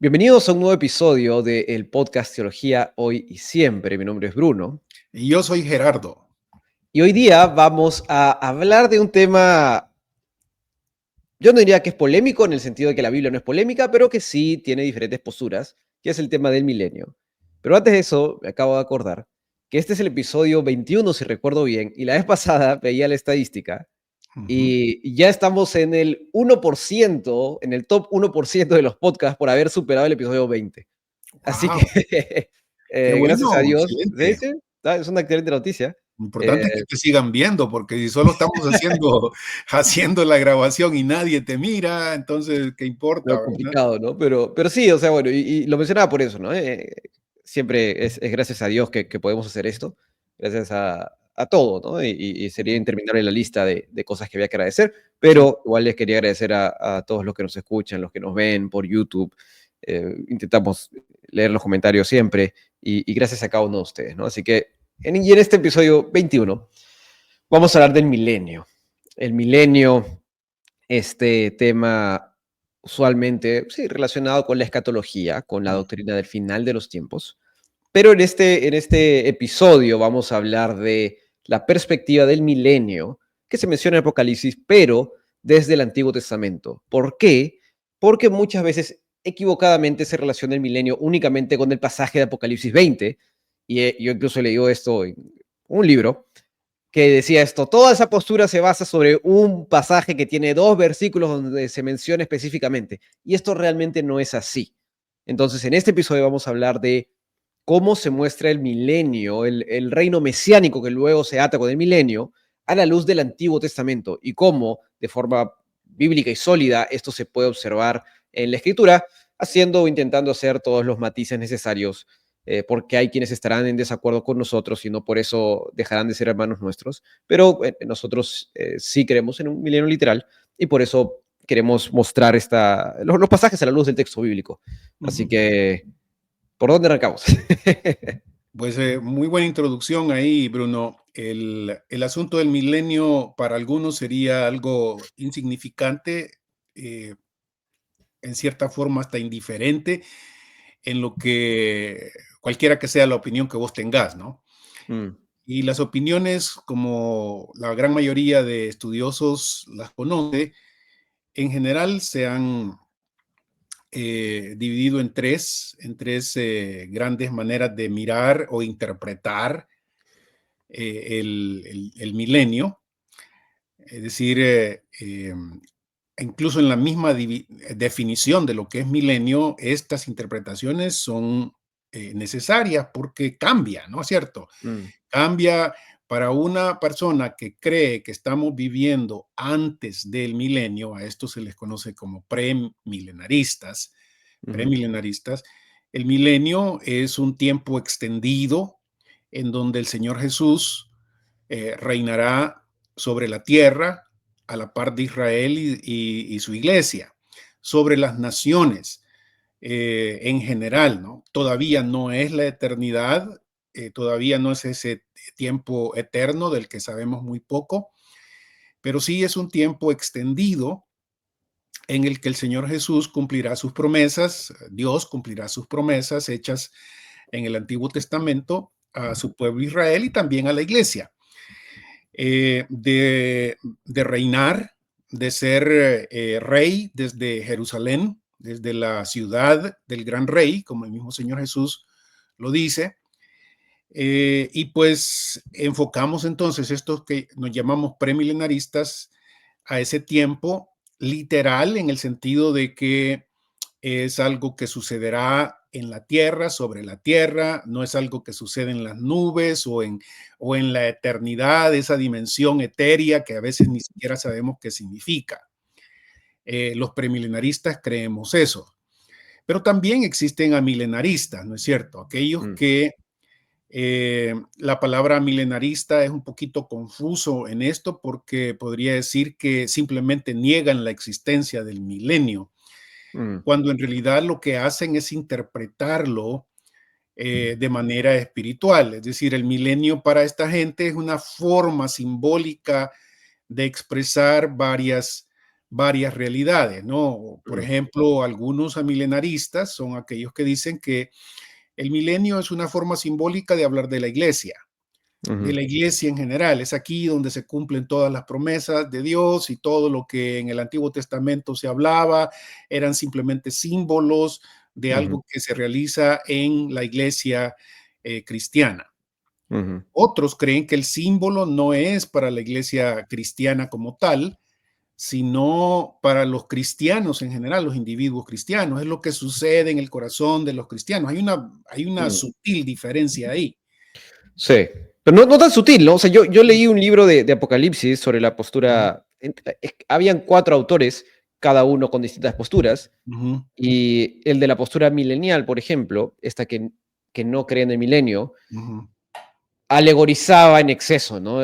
Bienvenidos a un nuevo episodio del podcast Teología Hoy y Siempre. Mi nombre es Bruno Y yo soy Gerardo. y hoy día vamos a hablar de un tema, yo no diría que es polémico en el sentido de que la Biblia no es polémica, pero que sí tiene diferentes posturas, que es el tema del milenio. Pero antes de eso, me acabo de acordar que este es el episodio 21, si recuerdo bien, y la vez pasada veía la estadística Ujú. y ya estamos en el 1%, en el top 1% de los podcasts por haber superado el episodio 20. Así que, Wow, qué gracias a bueno, Dios, sí, excelente. sí, es una excelente noticia. Lo importante es que Eh, te sigan viendo, porque si solo estamos haciendo, haciendo la grabación y nadie te mira, entonces, ¿qué importa, lo verdad? complicado, ¿no? Pero sí, o sea, bueno, y lo mencionaba por eso, ¿no? Siempre es gracias a Dios que podemos hacer esto, gracias a todo, ¿no? Y sería Ujú. interminable la lista de cosas que había que agradecer, Sí. pero igual les quería agradecer a todos los que nos escuchan, los que nos ven por YouTube. Intentamos leer los comentarios siempre y gracias a cada uno de ustedes, ¿no? Así que, y en este episodio 21 vamos a hablar del milenio. El milenio, este tema usualmente, sí, relacionado con la escatología, con la Mm. doctrina del final de los tiempos. Pero en este episodio vamos a hablar de la perspectiva del milenio que se menciona en Apocalipsis, pero desde el Antiguo Testamento. ¿Por qué? Porque muchas veces equivocadamente se relaciona el milenio únicamente con el pasaje de Apocalipsis 20. Y yo incluso he leído esto en un libro que decía esto: toda esa postura se basa sobre un pasaje que tiene dos versículos donde se menciona específicamente. Y esto realmente no es así. Entonces, en este episodio vamos a hablar de cómo se muestra el milenio, el reino mesiánico que luego se ata con el milenio, a la luz del Antiguo Testamento y cómo, de forma bíblica y sólida, esto se puede observar en la Escritura, haciendo o intentando hacer todos los matices necesarios, porque hay quienes estarán en desacuerdo con nosotros y no por eso dejarán de ser hermanos nuestros, pero nosotros sí creemos en un milenio literal y por eso queremos mostrar los pasajes a la luz del texto bíblico. Así Ujú. que, ¿por dónde arrancamos? Pues muy buena introducción ahí, Bruno. El asunto del milenio para algunos sería algo insignificante, eh, en cierta forma hasta indiferente, en lo que cualquiera que sea la opinión que vos tengas, ¿no? Mm, Y las opiniones, como la gran mayoría de estudiosos las conoce, en general se han dividido en tres grandes maneras de mirar o interpretar el milenio. Es decir, incluso en la misma definición de lo que es milenio, estas interpretaciones son necesarias porque cambia, ¿no es cierto? mm, Cambia para una persona que cree que estamos viviendo antes del milenio. A esto se les conoce como premilenaristas. ujú, Premilenaristas. El milenio es un tiempo extendido en donde el Señor Jesús reinará sobre la tierra a la par de Israel y su iglesia, sobre las naciones en general, ¿no? Todavía no es la eternidad, todavía no es ese tiempo eterno del que sabemos muy poco, pero sí es un tiempo extendido en el que el Señor Jesús cumplirá sus promesas, Dios cumplirá sus promesas hechas en el Antiguo Testamento a su pueblo Israel y también a la iglesia, de reinar, de ser rey desde Jerusalén, desde la ciudad del gran rey, como el mismo Señor Jesús lo dice. Y pues enfocamos entonces estos que nos llamamos premilenaristas a ese tiempo literal en el sentido de que es algo que sucederá en la tierra, sobre la tierra, no es algo que sucede en las nubes o en la eternidad, esa dimensión etérea que a veces ni siquiera sabemos qué significa. Los premilenaristas creemos eso, pero también existen amilenaristas, ¿no es cierto? Aquellos mm, que la palabra milenarista es un poquito confuso en esto porque podría decir que simplemente niegan la existencia del milenio, mm, cuando en realidad lo que hacen es interpretarlo de manera espiritual. Es decir, el milenio para esta gente es una forma simbólica de expresar varias realidades, ¿no? Por Mm, ejemplo, algunos amilenaristas son aquellos que dicen que el milenio es una forma simbólica de hablar de ujú, la iglesia en general. Es aquí donde se cumplen todas las promesas de Dios y todo lo que en el Antiguo Testamento se hablaba eran simplemente símbolos de ujú, algo que se realiza en la iglesia cristiana. ujú. Otros creen que el símbolo no es para la iglesia cristiana como tal, sino para los cristianos en general, los individuos cristianos. Es lo que sucede en el corazón de los cristianos. Hay una Mm. sutil diferencia ahí. Sí, pero no, no tan sutil, ¿no? O sea, yo leí un libro de Apocalipsis sobre la Ujú, postura. Habían 4 autores, cada uno con distintas posturas, ujú, y el de la postura milenial, por ejemplo, esta que no cree en el milenio, ujú. alegorizaba en exceso, ¿no?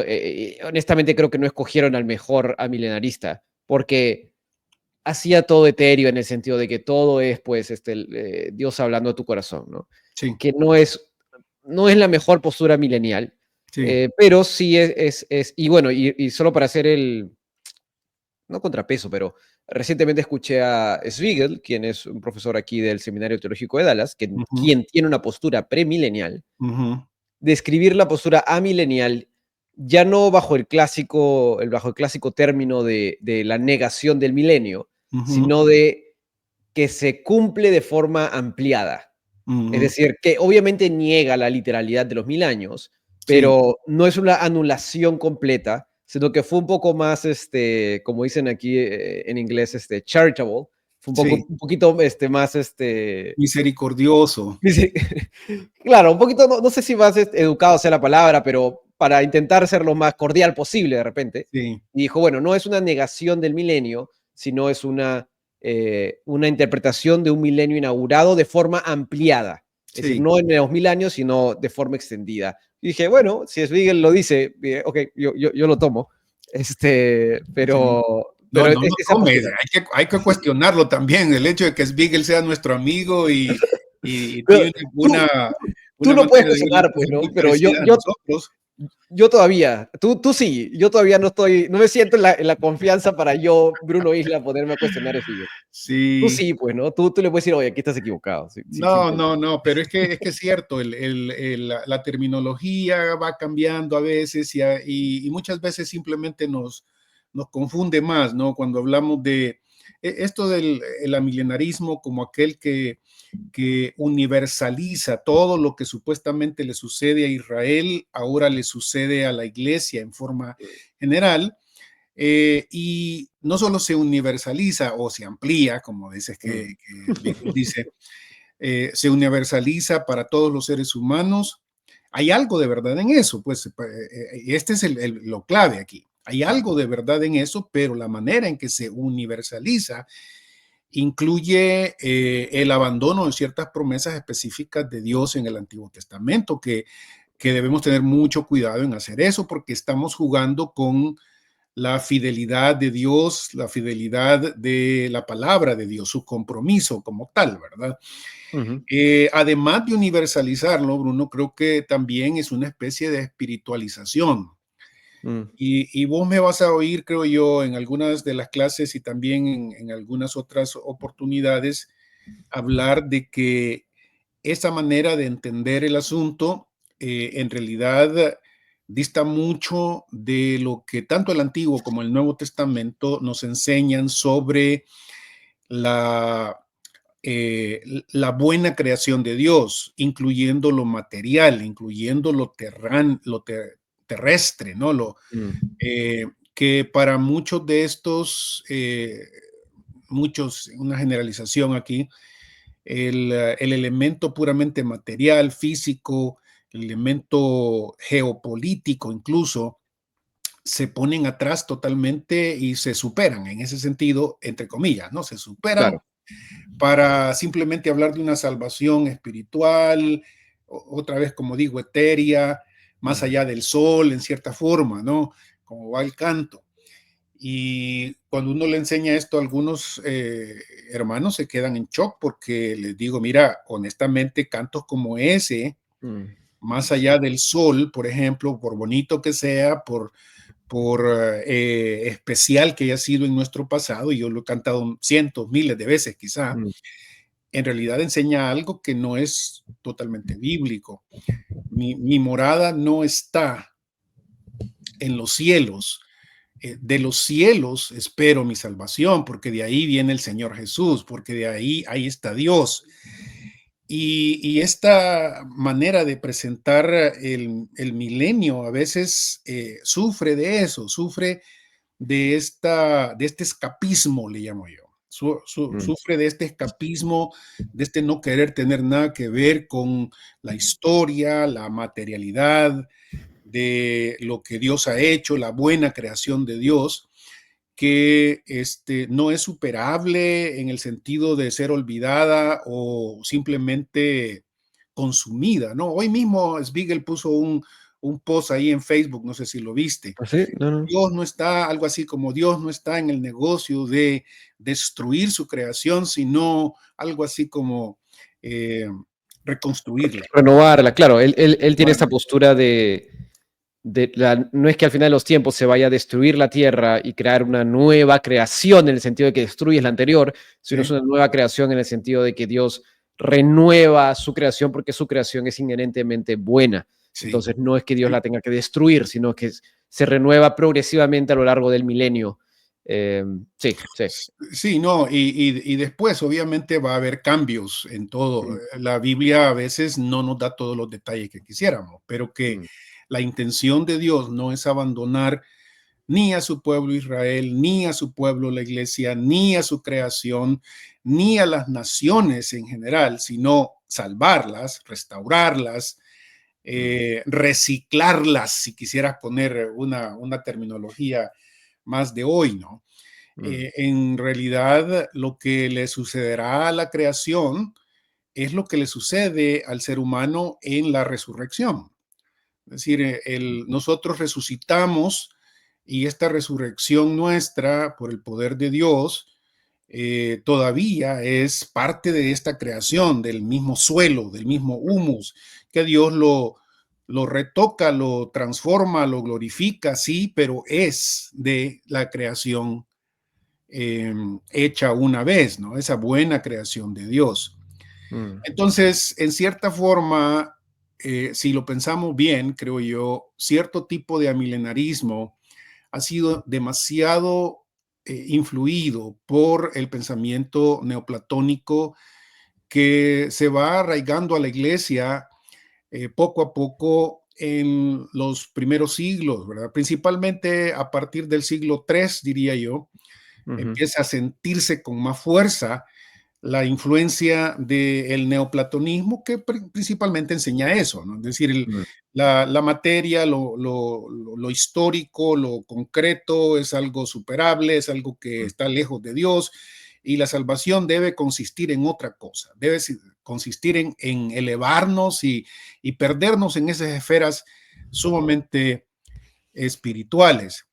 Honestamente creo que no escogieron al mejor amilenarista, porque hacía todo etéreo en el sentido de que todo es, pues, Dios hablando a tu corazón, ¿no? Sí, Que no es la mejor postura milenial, sí. pero sí y bueno, y solo para hacer no contrapeso, pero recientemente escuché a Svigel, quien es un profesor aquí del Seminario Teológico de Dallas, Ujú, quien tiene una postura premilenial, ujú, describir la postura amilenial ya no bajo el clásico término de la negación del milenio, ujú, sino de que se cumple de forma ampliada. Es ujú. decir, que obviamente niega la literalidad de los 1000 años, Sí, pero no es una anulación completa, sino que fue un poco más, como dicen aquí en inglés, charitable, fue sí. un poquito más, Misericordioso. dice, claro, un poquito, no sé si más educado sea la palabra, pero para intentar ser lo más cordial posible de repente. Sí, Y dijo, bueno, no es una negación del milenio, sino es una interpretación de un milenio inaugurado de forma ampliada. Es decir, sí. no en los 1000 años, sino de forma extendida. Y dije, bueno, si Spiegel lo dice, ok, yo lo tomo. Sí. No, Pero no lo esa tomes, postura. hay que cuestionarlo también, el hecho de que Spiegel sea nuestro amigo y Pero tiene tú, una tú lo puedes manera de ver las cuestionar, pues, cosas ¿no? muy Pero parecida a nosotros. yo todavía, tú sí, yo todavía no me siento en la confianza para yo, Bruno Isla, ponerme a cuestionar eso. Tú Sí. sí, pues, ¿no? Tú le puedes decir, oye, aquí estás equivocado, sin No, problema. no, no, pero es que es cierto, la terminología va cambiando a veces y muchas veces simplemente nos confunde más, ¿no? Cuando hablamos de esto del el amilenarismo como aquel que universaliza todo lo que supuestamente le sucede a Israel, ahora le sucede a la iglesia en forma general, y no solo se universaliza o se amplía, como dices Mm. que Beagle dice, se universaliza para todos los seres humanos. Hay algo de verdad en eso, pues este es lo clave aquí. Hay algo de verdad en eso, pero la manera en que se universaliza incluye el abandono de ciertas promesas específicas de Dios en el Antiguo Testamento, que debemos tener mucho cuidado en hacer eso porque estamos jugando con la fidelidad de Dios, la fidelidad de la palabra de Dios, su compromiso como tal, ¿verdad? Ujú. Además de universalizarlo, Bruno, creo que también es una especie de espiritualización. Mm. Y vos me vas a oír, creo yo, en algunas de las clases y también en algunas otras oportunidades, hablar de que esa manera de entender el asunto en realidad dista mucho de lo que tanto el Antiguo como el Nuevo Testamento nos enseñan sobre la, la buena creación de Dios, incluyendo lo material, incluyendo terrestre, ¿no? Mm. Eh, que para muchos de estos, una generalización aquí, el elemento puramente material, físico, el elemento geopolítico incluso, se ponen atrás totalmente y se superan en ese sentido, entre comillas, ¿no? Se superan Claro. para simplemente hablar de una salvación espiritual, otra vez, como digo, etérea, más Mm. allá del sol, en cierta forma, ¿no? Como va el canto. Y cuando uno le enseña esto a algunos hermanos, se quedan en shock porque les digo, mira, honestamente, cantos como ese, Mm. más allá del sol, por ejemplo, por bonito que sea, por especial que haya sido en nuestro pasado, y yo lo he cantado cientos, miles de veces quizá, mm, en realidad enseña algo que no es totalmente bíblico. Mi morada no está en los cielos. De los cielos espero mi salvación, porque de ahí viene el Señor Jesús, porque de ahí está Dios. Y esta manera de presentar el milenio a veces sufre de eso, sufre de este escapismo, le llamo yo. mm. Sufre de este escapismo, de este no querer tener nada que ver con la historia, la materialidad de lo que Dios ha hecho, la buena creación de Dios, que no es superable en el sentido de ser olvidada o simplemente consumida, ¿no? Hoy mismo Spiegel puso un post ahí en Facebook, no sé si lo viste. ¿Ah, sí? No, no. Dios no está, algo así como Dios no está en el negocio de destruir su creación, sino algo así como eh, reconstruirla. Renovarla, claro. Él tiene esta Bueno, postura no es que al final de los tiempos se vaya a destruir la tierra y crear una nueva creación en el sentido de que destruyes la anterior, sino es sí, una nueva creación en el sentido de que Dios renueva su creación porque su creación es inherentemente buena. sí. Entonces no es que Dios Sí. la tenga que destruir, sino que se renueva progresivamente a lo largo del milenio. Sí, sí. Sí, no, y después obviamente va a haber cambios en todo. Mm, La Biblia a veces no nos da todos los detalles que quisiéramos, pero que mm, la intención de Dios no es abandonar ni a su pueblo Israel, ni a su pueblo la iglesia, ni a su creación, ni a las naciones en general, sino salvarlas, restaurarlas, mm, reciclarlas, si quisieras poner una terminología más de hoy, ¿no? mm, En realidad, lo que le sucederá a la creación es lo que le sucede al ser humano en la resurrección. Es decir, nosotros resucitamos y esta resurrección nuestra por el poder de Dios todavía es parte de esta creación, del mismo suelo, del mismo humus, que Dios lo retoca, lo transforma, lo glorifica, sí, pero es de la creación hecha una vez, ¿no? Esa buena creación de Dios. mm, Entonces, en cierta forma, si lo pensamos bien, creo yo, cierto tipo de amilenarismo ha sido demasiado influido por el pensamiento neoplatónico que se va arraigando a la iglesia poco a poco en los primeros siglos, ¿verdad? Principalmente a partir del siglo III, diría yo, ujú, empieza a sentirse con más fuerza la influencia del neoplatonismo, que principalmente enseña eso, ¿no? Es decir, mm, la materia, lo histórico, lo concreto es algo superable, es algo que mm, está lejos de Dios, y la salvación debe consistir en otra cosa, debe consistir en elevarnos y perdernos en esas esferas sumamente espirituales.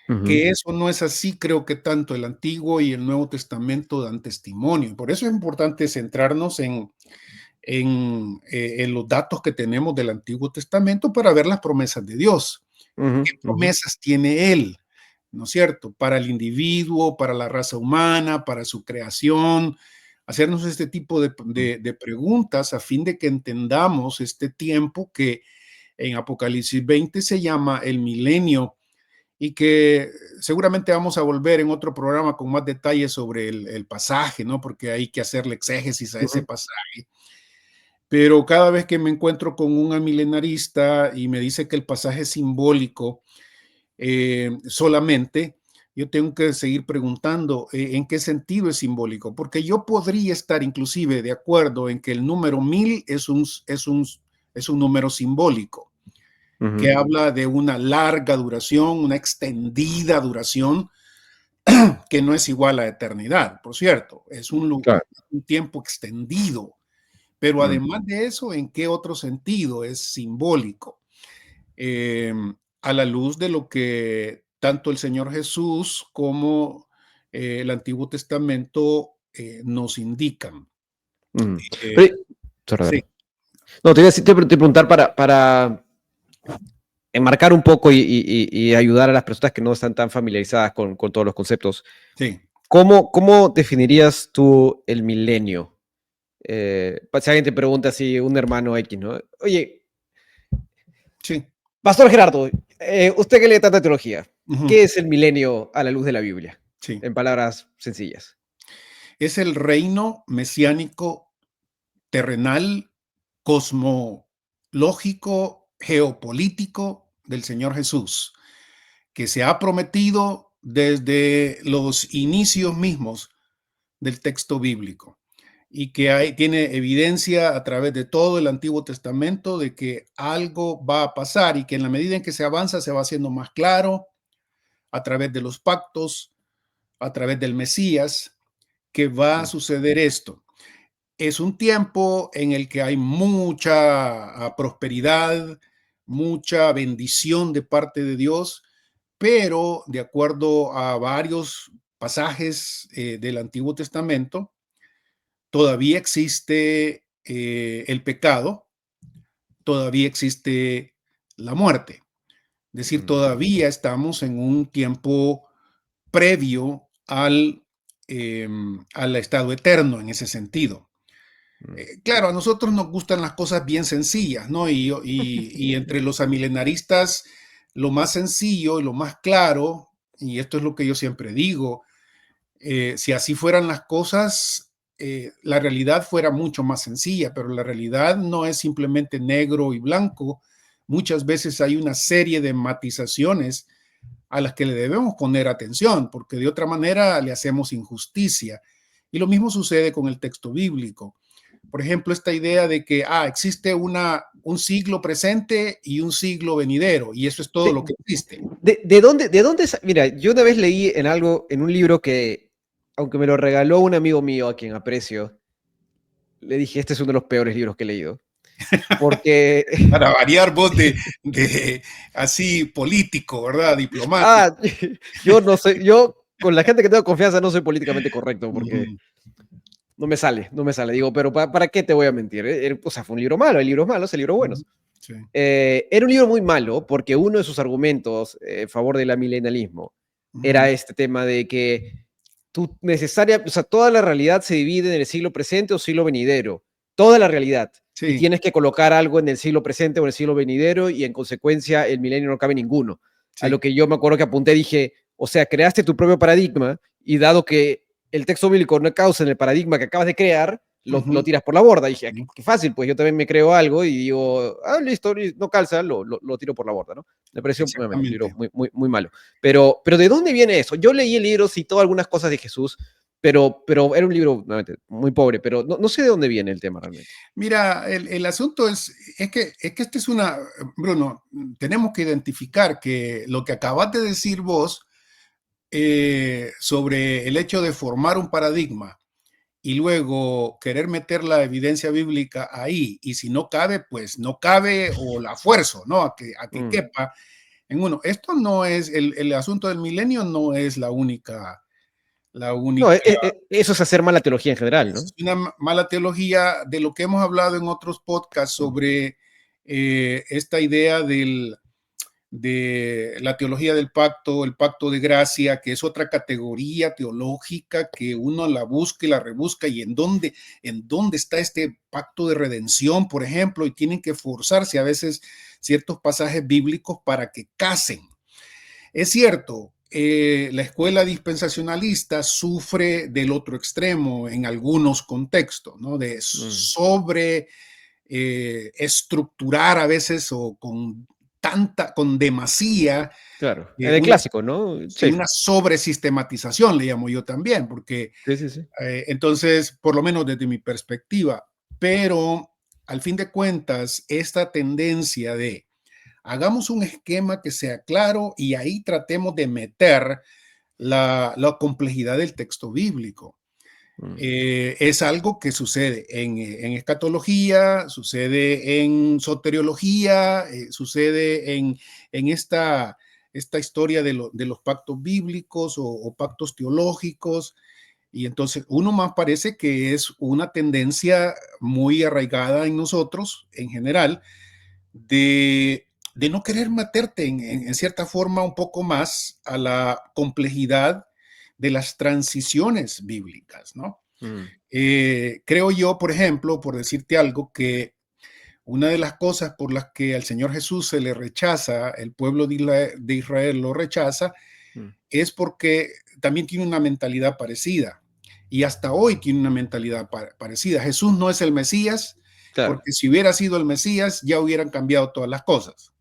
ujú, Que eso no es así, creo que tanto el Antiguo y el Nuevo Testamento dan testimonio. Por eso es importante centrarnos en los datos que tenemos del Antiguo Testamento para ver las promesas de Dios. ujú, ¿Qué ujú, promesas tiene Él? ¿No es cierto? Para el individuo, para la raza humana, para su creación. Hacernos este tipo mm, de preguntas a fin de que entendamos este tiempo que en Apocalipsis 20 se llama el milenio y que seguramente vamos a volver en otro programa con más detalles sobre el pasaje, ¿no? Porque hay que hacerle exégesis a ese ujú, pasaje. Pero cada vez que me encuentro con un amilenarista y me dice que el pasaje es simbólico solamente, yo tengo que seguir preguntando en qué sentido es simbólico, porque yo podría estar inclusive de acuerdo en que el número 1000 es un número simbólico que ujú, habla de una larga duración, una extendida duración, que no es igual a eternidad, por cierto, es claro, un tiempo extendido, pero mm, además de eso, ¿en qué otro sentido es simbólico? Eh, a la luz de lo que tanto el Señor Jesús como el Antiguo Testamento nos indican. mm. Eh, Pero, sorry, sí, dale. No, te iba a preguntar enmarcar un poco y ayudar a las personas que no están tan familiarizadas con todos los conceptos. Sí, ¿Cómo definirías tú el milenio? Si alguien te pregunta así, un hermano X, ¿no? Oye, sí. Pastor Gerardo, usted que lee tanta teología, Ujú, ¿qué es el milenio a la luz de la Biblia? sí. En palabras sencillas. Es el reino mesiánico terrenal, cosmológico, geopolítico del Señor Jesús, que se ha prometido desde los inicios mismos del texto bíblico y que tiene evidencia a través de todo el Antiguo Testamento de que algo va a pasar y que en la medida en que se avanza se va haciendo más claro a través de los pactos, a través del Mesías, que va a Mm, suceder esto. Es un tiempo en el que hay mucha prosperidad, mucha bendición de parte de Dios, pero de acuerdo a varios pasajes del Antiguo Testamento, todavía existe el pecado, todavía existe la muerte. Es decir, mm, todavía estamos en un tiempo previo al estado eterno en ese sentido. mm. Claro, a nosotros nos gustan las cosas bien sencillas, ¿no? Y entre los amilenaristas, lo más sencillo y lo más claro, y esto es lo que yo siempre digo, si así fueran las cosas, la realidad fuera mucho más sencilla, pero la realidad no es simplemente negro y blanco. Muchas veces hay una serie de matizaciones a las que le debemos poner atención, porque de otra manera le hacemos injusticia. Y lo mismo sucede con el texto bíblico. Por ejemplo, esta idea de que existe un siglo presente y un siglo venidero, y eso es todo De, lo que existe. Mira, yo una vez leí en un libro que, aunque me lo regaló un amigo mío a quien aprecio, le dije, este es uno de los peores libros que he leído. Porque, Para variar vos de así político, ¿verdad? Diplomático. ah, yo no sé, yo con la gente que tengo confianza no soy políticamente correcto porque Ujú, no me sale. Digo, pero ¿para qué te voy a mentir? O sea, fue un libro malo, hay libros malos, hay libros buenos. ujú, sí, Era un libro muy malo porque uno de sus argumentos en favor del amilenialismo era ujú, este tema de que o sea, toda la realidad se divide en el siglo presente o siglo venidero, toda la realidad. Y sí, tienes que colocar algo en el siglo presente o en el siglo venidero y en consecuencia el milenio no cabe ninguno. A lo sí, que yo me acuerdo que apunté, dije, o sea, creaste tu propio paradigma y dado que el texto bíblico no causa en el paradigma que acabas de crear, lo ujú, tiras por la borda. Y dije, sí, qué fácil, pues yo también me creo algo y digo, listo, no calza, lo tiro por la borda, ¿no? Me pareció, nuevamente, un libro exactamente. muy, muy, muy malo. Pero ¿de dónde viene eso? Yo leí el libro, citó algunas cosas de Jesús, pero era un libro, nuevamente, muy pobre, pero no sé de dónde viene el tema realmente. Mira, el asunto es que este es Bruno, tenemos que identificar que lo que acabas de decir vos sobre el hecho de formar un paradigma y luego querer meter la evidencia bíblica ahí, y si no cabe, pues no cabe o la fuerzo, ¿no? A que Mm. quepa en uno. Esto no es, el asunto del milenio no es la No, única, eso es hacer mala teología en general, es ¿no? una mala teología de lo que hemos hablado en otros podcasts Mm. sobre esta idea de la teología del pacto, el pacto de gracia, que es otra categoría teológica que uno la busca y la rebusca, y en dónde está este pacto de redención, por ejemplo, y tienen que forzarse a veces ciertos pasajes bíblicos para que casen. Es cierto, la escuela dispensacionalista sufre del otro extremo en algunos contextos, ¿no? De Mm. sobre estructurar a veces o con demasía, Claro, en el una, clásico, ¿no? sí, Sí, una sobresistematización, le llamo yo también, porque sí, sí, sí. entonces, por lo menos desde mi perspectiva, pero al fin de cuentas, esta tendencia de hagamos un esquema que sea claro y ahí tratemos de meter la complejidad del texto bíblico. Mm. Es algo que sucede en escatología, sucede en soteriología, sucede en esta historia de los pactos bíblicos o pactos teológicos. Y entonces uno más parece que es una tendencia muy arraigada en nosotros en general de de no querer meterte en cierta forma un poco más a la complejidad de las transiciones bíblicas, ¿no? Mm, Creo yo, por ejemplo, por decirte algo, que una de las cosas por las que al Señor Jesús se le rechaza, el pueblo de Israel lo rechaza, mm. es porque también tiene una mentalidad parecida. Y hasta hoy tiene una mentalidad parecida. Jesús no es el Mesías, Claro, porque si hubiera sido el Mesías, ya hubieran cambiado todas las cosas.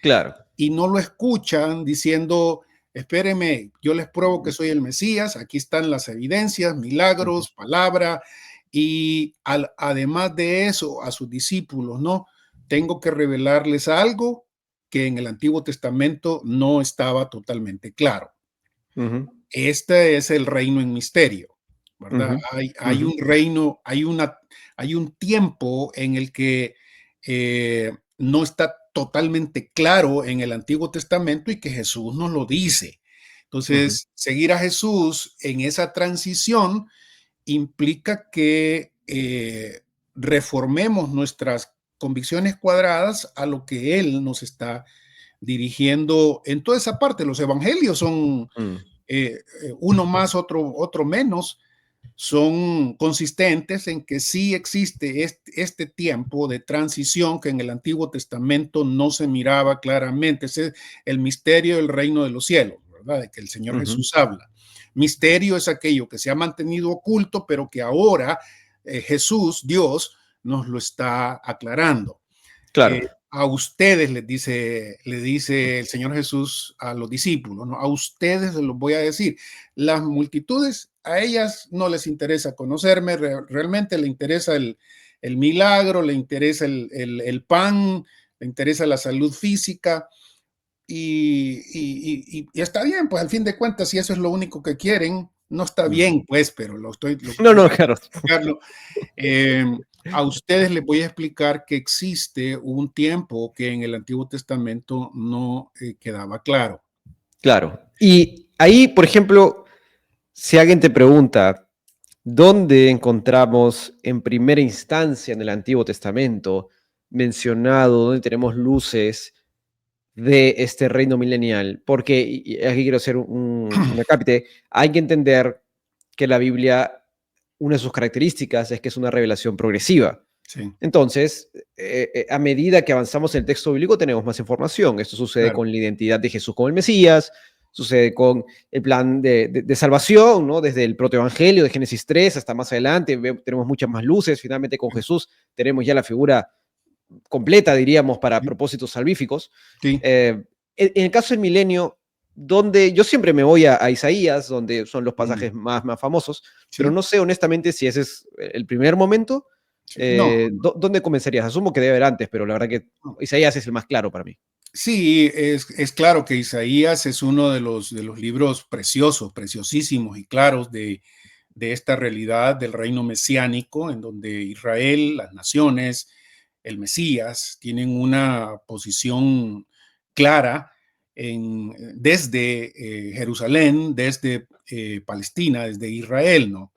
claro. Y no lo escuchan diciendo, espéreme, yo les pruebo que soy el Mesías, aquí están las evidencias, Ujú, milagros, palabra, y además de eso, a sus discípulos, ¿no? Tengo que revelarles algo que en el Antiguo Testamento no estaba totalmente claro. ujú, Este es el reino en misterio, ¿verdad? ujú, Hay ujú, un reino, hay un tiempo en el que no está totalmente claro en el Antiguo Testamento y que Jesús nos lo dice. ujú, Entonces, seguir a Jesús en esa transición implica que reformemos nuestras convicciones cuadradas a lo que Él nos está dirigiendo en toda esa parte. Los evangelios son mm, uno más, otro menos, son consistentes en que sí existe este tiempo de transición que en el Antiguo Testamento no se miraba claramente. Ese es el misterio del reino de los cielos, ¿verdad? De que el Señor ujú. Jesús habla. Misterio es aquello que se ha mantenido oculto, pero que ahora Jesús, Dios, nos lo está aclarando. Claro. A ustedes le dice el Señor Jesús a los discípulos, ¿no? A ustedes se los voy a decir. Las multitudes, a ellas no les interesa conocerme, realmente le interesa el milagro, le interesa el pan, le interesa la salud física y está bien, pues al fin de cuentas, si eso es lo único que quieren, no está Mm. bien, pues, pero No, no, claro. eh, a ustedes les voy a explicar que existe un tiempo que en el Antiguo Testamento no quedaba claro. Claro. Y ahí, por ejemplo, si alguien te pregunta, ¿dónde encontramos en primera instancia en el Antiguo Testamento mencionado, donde tenemos luces de este reino milenial? Porque, y aquí quiero hacer un acápite, hay que entender que la Biblia, una de sus características es que es una revelación progresiva. Sí, Entonces, a medida que avanzamos en el texto bíblico, tenemos más información. Esto sucede claro, con la identidad de Jesús como el Mesías, sucede con el plan de salvación, ¿no? Desde el protoevangelio de Génesis 3 hasta más adelante, tenemos muchas más luces. Finalmente, con Jesús tenemos ya la figura completa, diríamos, para sí, propósitos salvíficos. sí, En el caso del milenio, donde yo siempre me voy a Isaías, donde son los mm, pasajes más famosos, pero sí, no sé honestamente si ese es el primer momento. sí. No, ¿Dónde comenzarías? Asumo que debe haber antes, pero la verdad que no. Isaías es el más claro para mí. Sí, es claro que Isaías es uno de los libros preciosos, preciosísimos y claros de esta realidad del reino mesiánico, en donde Israel, las naciones, el Mesías, tienen una posición clara desde Jerusalén, desde Palestina, desde Israel, ¿no?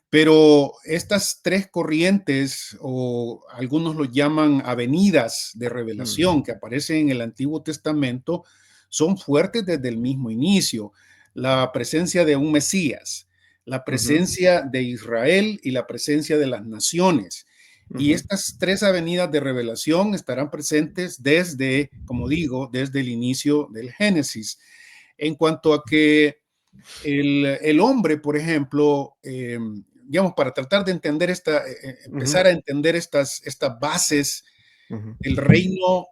Pero estas tres corrientes, o algunos lo llaman avenidas de Mm, revelación que aparecen en el Antiguo Testamento, son fuertes desde el mismo inicio. La presencia de un Mesías, la ujú, presencia de Israel y la presencia de las naciones. Y ujú, estas tres avenidas de revelación estarán presentes desde, como digo, desde el inicio del Génesis. En cuanto a que el hombre, por ejemplo, digamos, para tratar de entender ujú, empezar a entender estas bases ujú. del reino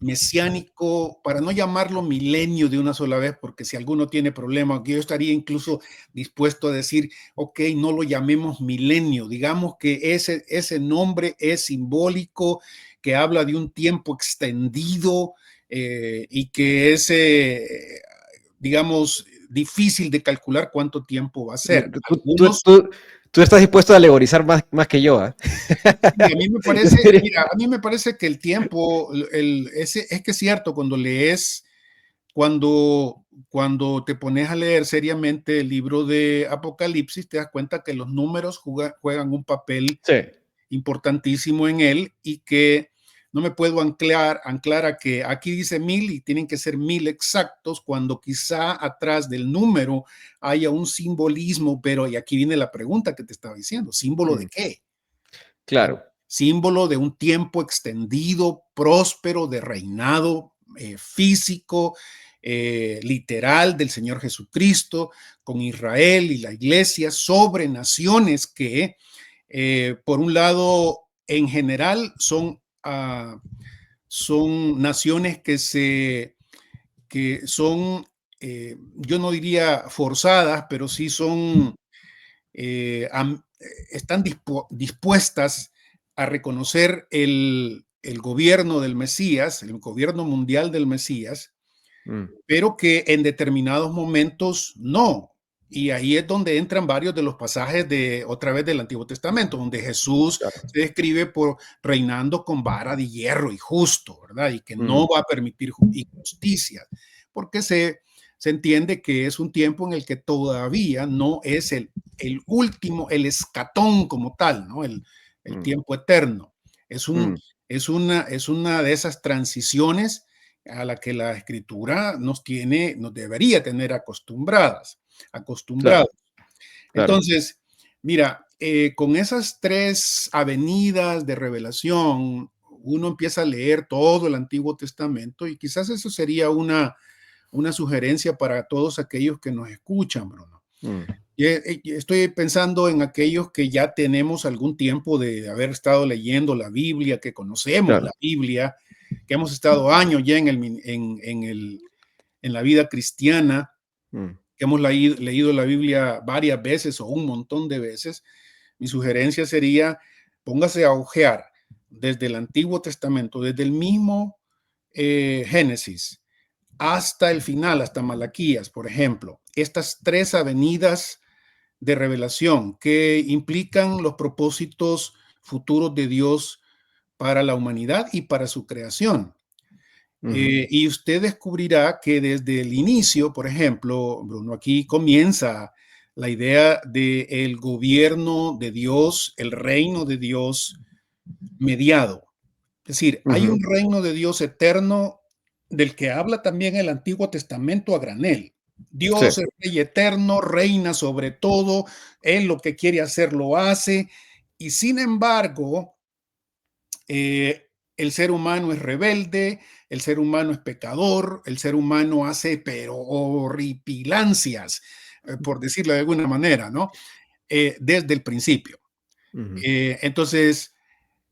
mesiánico, para no llamarlo milenio de una sola vez, porque si alguno tiene problema, yo estaría incluso dispuesto a decir, ok, no lo llamemos milenio, digamos que ese nombre es simbólico, que habla de un tiempo extendido y que es, digamos, difícil de calcular cuánto tiempo va a ser. Tú, tú- Algunos, tú- tú estás dispuesto a alegorizar más que yo, ¿ah? y a mí me En parece, serio. mira, a mí me parece que el tiempo, es que es cierto, cuando lees, cuando te pones a leer seriamente el libro de Apocalipsis, te das cuenta que los números juegan un papel Sí. importantísimo en él y que no me puedo anclar a que aquí dice 1000 y tienen que ser 1000 exactos, cuando quizá atrás del número haya un simbolismo, pero y aquí viene la pregunta que te estaba diciendo, ¿símbolo de Mm, qué? claro. Símbolo de un tiempo extendido, próspero, de reinado físico, literal del Señor Jesucristo, con Israel y la iglesia sobre naciones que, por un lado, en general son naciones que son, yo no diría forzadas, pero sí son están dispuestas a reconocer el gobierno del Mesías, el gobierno mundial del Mesías, Mm, pero que en determinados momentos no. Y ahí es donde entran varios de los pasajes de otra vez del Antiguo Testamento, donde Jesús claro. se describe por reinando con vara de hierro y justo, ¿verdad? Y que Mm, no va a permitir injusticia, porque se entiende que es un tiempo en el que todavía no es el último, el escatón como tal, ¿no? El mm, tiempo eterno. Es, un, mm, es una de esas transiciones a la que la escritura nos debería tener claro, acostumbrados. claro. Entonces, mira, con esas tres avenidas de revelación, uno empieza a leer todo el Antiguo Testamento y quizás eso sería una sugerencia para todos aquellos que nos escuchan, Bruno. Mm, Y estoy pensando en aquellos que ya tenemos algún tiempo de haber estado leyendo la Biblia, que conocemos la claro. Biblia, que hemos estado años ya en la vida cristiana, Mm, que hemos leído la Biblia varias veces o un montón de veces. Mi sugerencia sería, póngase a ojear desde el Antiguo Testamento, desde el mismo Génesis hasta el final, hasta Malaquías, por ejemplo, estas tres avenidas de revelación que implican los propósitos futuros de Dios para la humanidad y para su creación. ujú, Y usted descubrirá que desde el inicio, por ejemplo, Bruno, aquí comienza la idea del gobierno de Dios, el reino de Dios mediado. Es decir, hay un ujú, reino de Dios eterno del que habla también el Antiguo Testamento a granel. sí. Dios es rey eterno, reina sobre todo, él lo que quiere hacer lo hace, y sin embargo, el ser humano es rebelde, el ser humano es pecador, el ser humano hace pero horripilancias, por decirlo de alguna manera, ¿no? Desde el principio. Ujú, Entonces,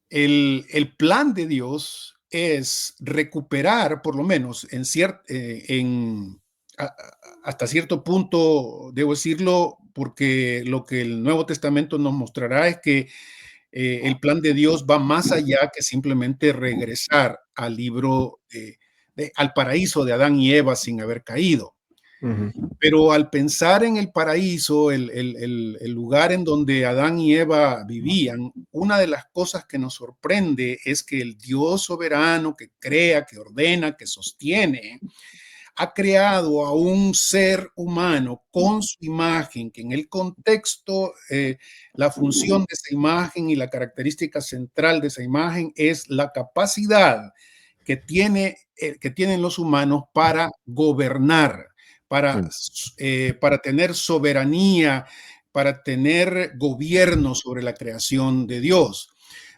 el plan de Dios es recuperar, por lo menos hasta cierto punto, debo decirlo, porque lo que el Nuevo Testamento nos mostrará es que el plan de Dios va más allá que simplemente regresar al al paraíso de Adán y Eva sin haber caído. ujú, Pero al pensar en el paraíso, el lugar en donde Adán y Eva vivían, una de las cosas que nos sorprende es que el Dios soberano que crea, que ordena, que sostiene, ha creado a un ser humano con su imagen, que en el contexto, la función de esa imagen y la característica central de esa imagen es la capacidad que tienen los humanos para gobernar, mm, para tener soberanía, para tener gobierno sobre la creación de Dios.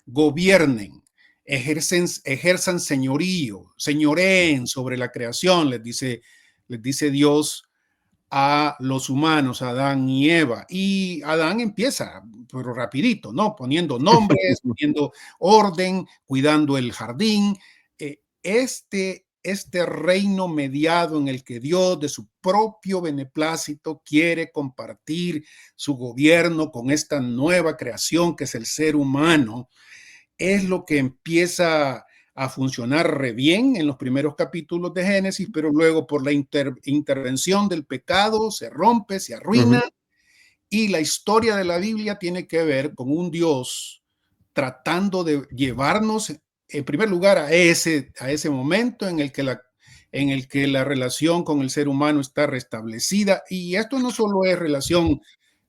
Gobiernen, ejerzan señorío, señoreen sobre la creación, les dice Dios a los humanos, a Adán y Eva. Y Adán empieza, pero rapidito, ¿no? Poniendo nombres, poniendo orden, cuidando el jardín. Este reino mediado en el que Dios, de su propio beneplácito, quiere compartir su gobierno con esta nueva creación que es el ser humano, es lo que empieza a funcionar re bien en los primeros capítulos de Génesis, pero luego por la intervención del pecado se rompe, se arruina, ujú, y la historia de la Biblia tiene que ver con un Dios tratando de llevarnos en primer lugar a ese momento en el que la relación con el ser humano está restablecida. Y esto no solo es relación,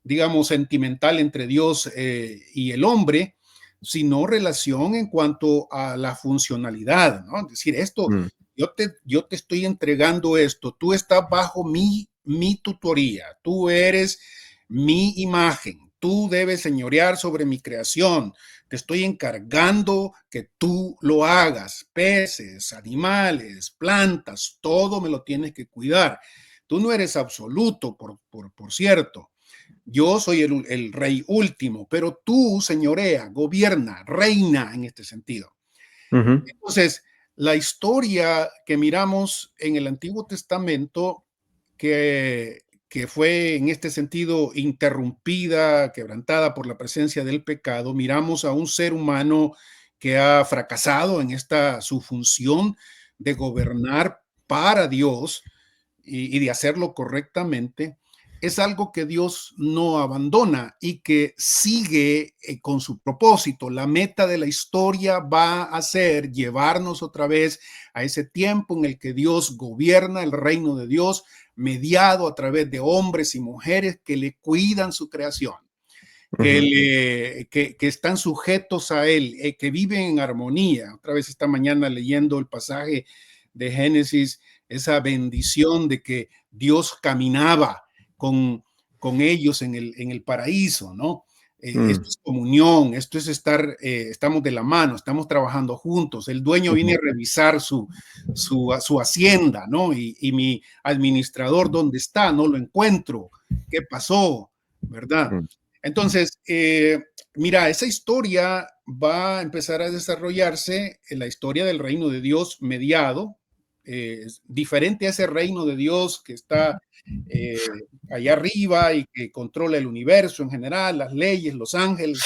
digamos, sentimental entre Dios y el hombre, sino relación en cuanto a la funcionalidad, ¿no? Es decir, esto, Mm, yo te estoy entregando esto, tú estás bajo mi tutoría, tú eres mi imagen, tú debes señorear sobre mi creación, te estoy encargando que tú lo hagas, peces, animales, plantas, todo me lo tienes que cuidar. Tú no eres absoluto, por cierto. Yo soy el rey último, pero tú señorea, gobierna, reina en este sentido. ujú, Entonces, la historia que miramos en el Antiguo Testamento, que fue en este sentido interrumpida, quebrantada por la presencia del pecado, miramos a un ser humano que ha fracasado en esta su función de gobernar para Dios y de hacerlo correctamente, es algo que Dios no abandona y que sigue con su propósito. La meta de la historia va a ser llevarnos otra vez a ese tiempo en el que Dios gobierna el reino de Dios, mediado a través de hombres y mujeres que le cuidan su creación, ujú, que están sujetos a Él, que viven en armonía. Otra vez esta mañana leyendo el pasaje de Génesis, esa bendición de que Dios caminaba con ellos en el paraíso, ¿no? Esto mm, es comunión, esto es estar, estamos de la mano, estamos trabajando juntos. El dueño viene ujú, a revisar su hacienda, ¿no? Y mi administrador, ¿dónde está? No lo encuentro. ¿Qué pasó? ¿Verdad? mm, Entonces, mira, esa historia va a empezar a desarrollarse en la historia del reino de Dios mediado, diferente a ese reino de Dios que está eh, allá arriba y que controla el universo en general, las leyes, los ángeles,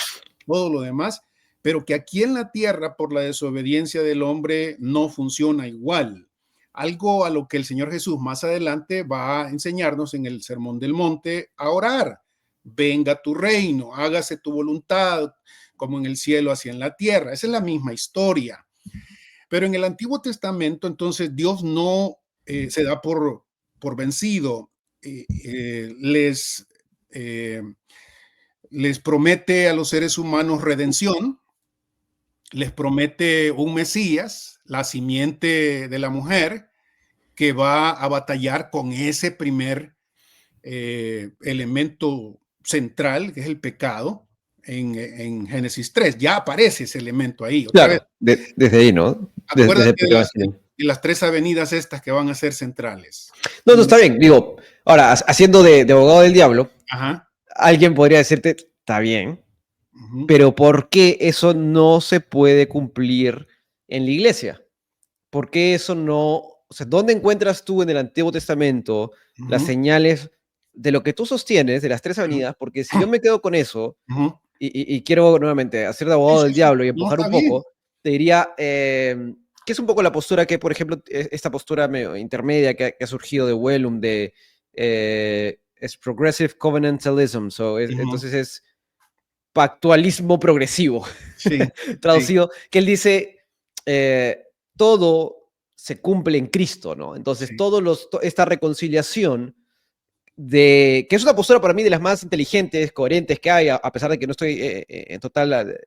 todo lo demás, pero que aquí en la tierra, por la desobediencia del hombre, no funciona igual. Algo a lo que el Señor Jesús más adelante va a enseñarnos en el Sermón del Monte a orar. Venga tu reino, hágase tu voluntad, como en el cielo, así en la tierra. Esa es la misma historia. Pero en el Antiguo Testamento, entonces, Dios no se da por vencido. Eh, eh, les, eh, les promete a los seres humanos redención, les promete un Mesías, la simiente de la mujer, que va a batallar con ese primer elemento central, que es el pecado, en Génesis 3. Ya aparece ese elemento ahí. Otra vez, claro, desde ahí, ¿no? Desde el acuérdate pecado original. de las tres avenidas estas que van a ser centrales. No, no está bien. Digo, ahora, haciendo de abogado del diablo, Ajá. alguien podría decirte, está bien, Uh-huh, pero ¿por qué eso no se puede cumplir en la iglesia? ¿Por qué eso no? O sea, ¿dónde encuentras tú en el Antiguo Testamento las uh-huh, señales de lo que tú sostienes de las tres uh-huh, avenidas? Porque si yo me quedo con eso uh-huh. y quiero nuevamente hacer de Sí, abogado sí, del sí. diablo y No, empujar está un bien. poco, te diría que es un poco la postura que, por ejemplo, esta postura medio intermedia que ha surgido de Wellum, es Progressive Covenantalism, Uh-huh. entonces es pactualismo progresivo, Sí, sí, traducido, que él dice, eh, todo se cumple en Cristo, ¿no? Entonces, sí. esta reconciliación que es una postura para mí de las más inteligentes, coherentes que hay, a pesar de que no estoy en total,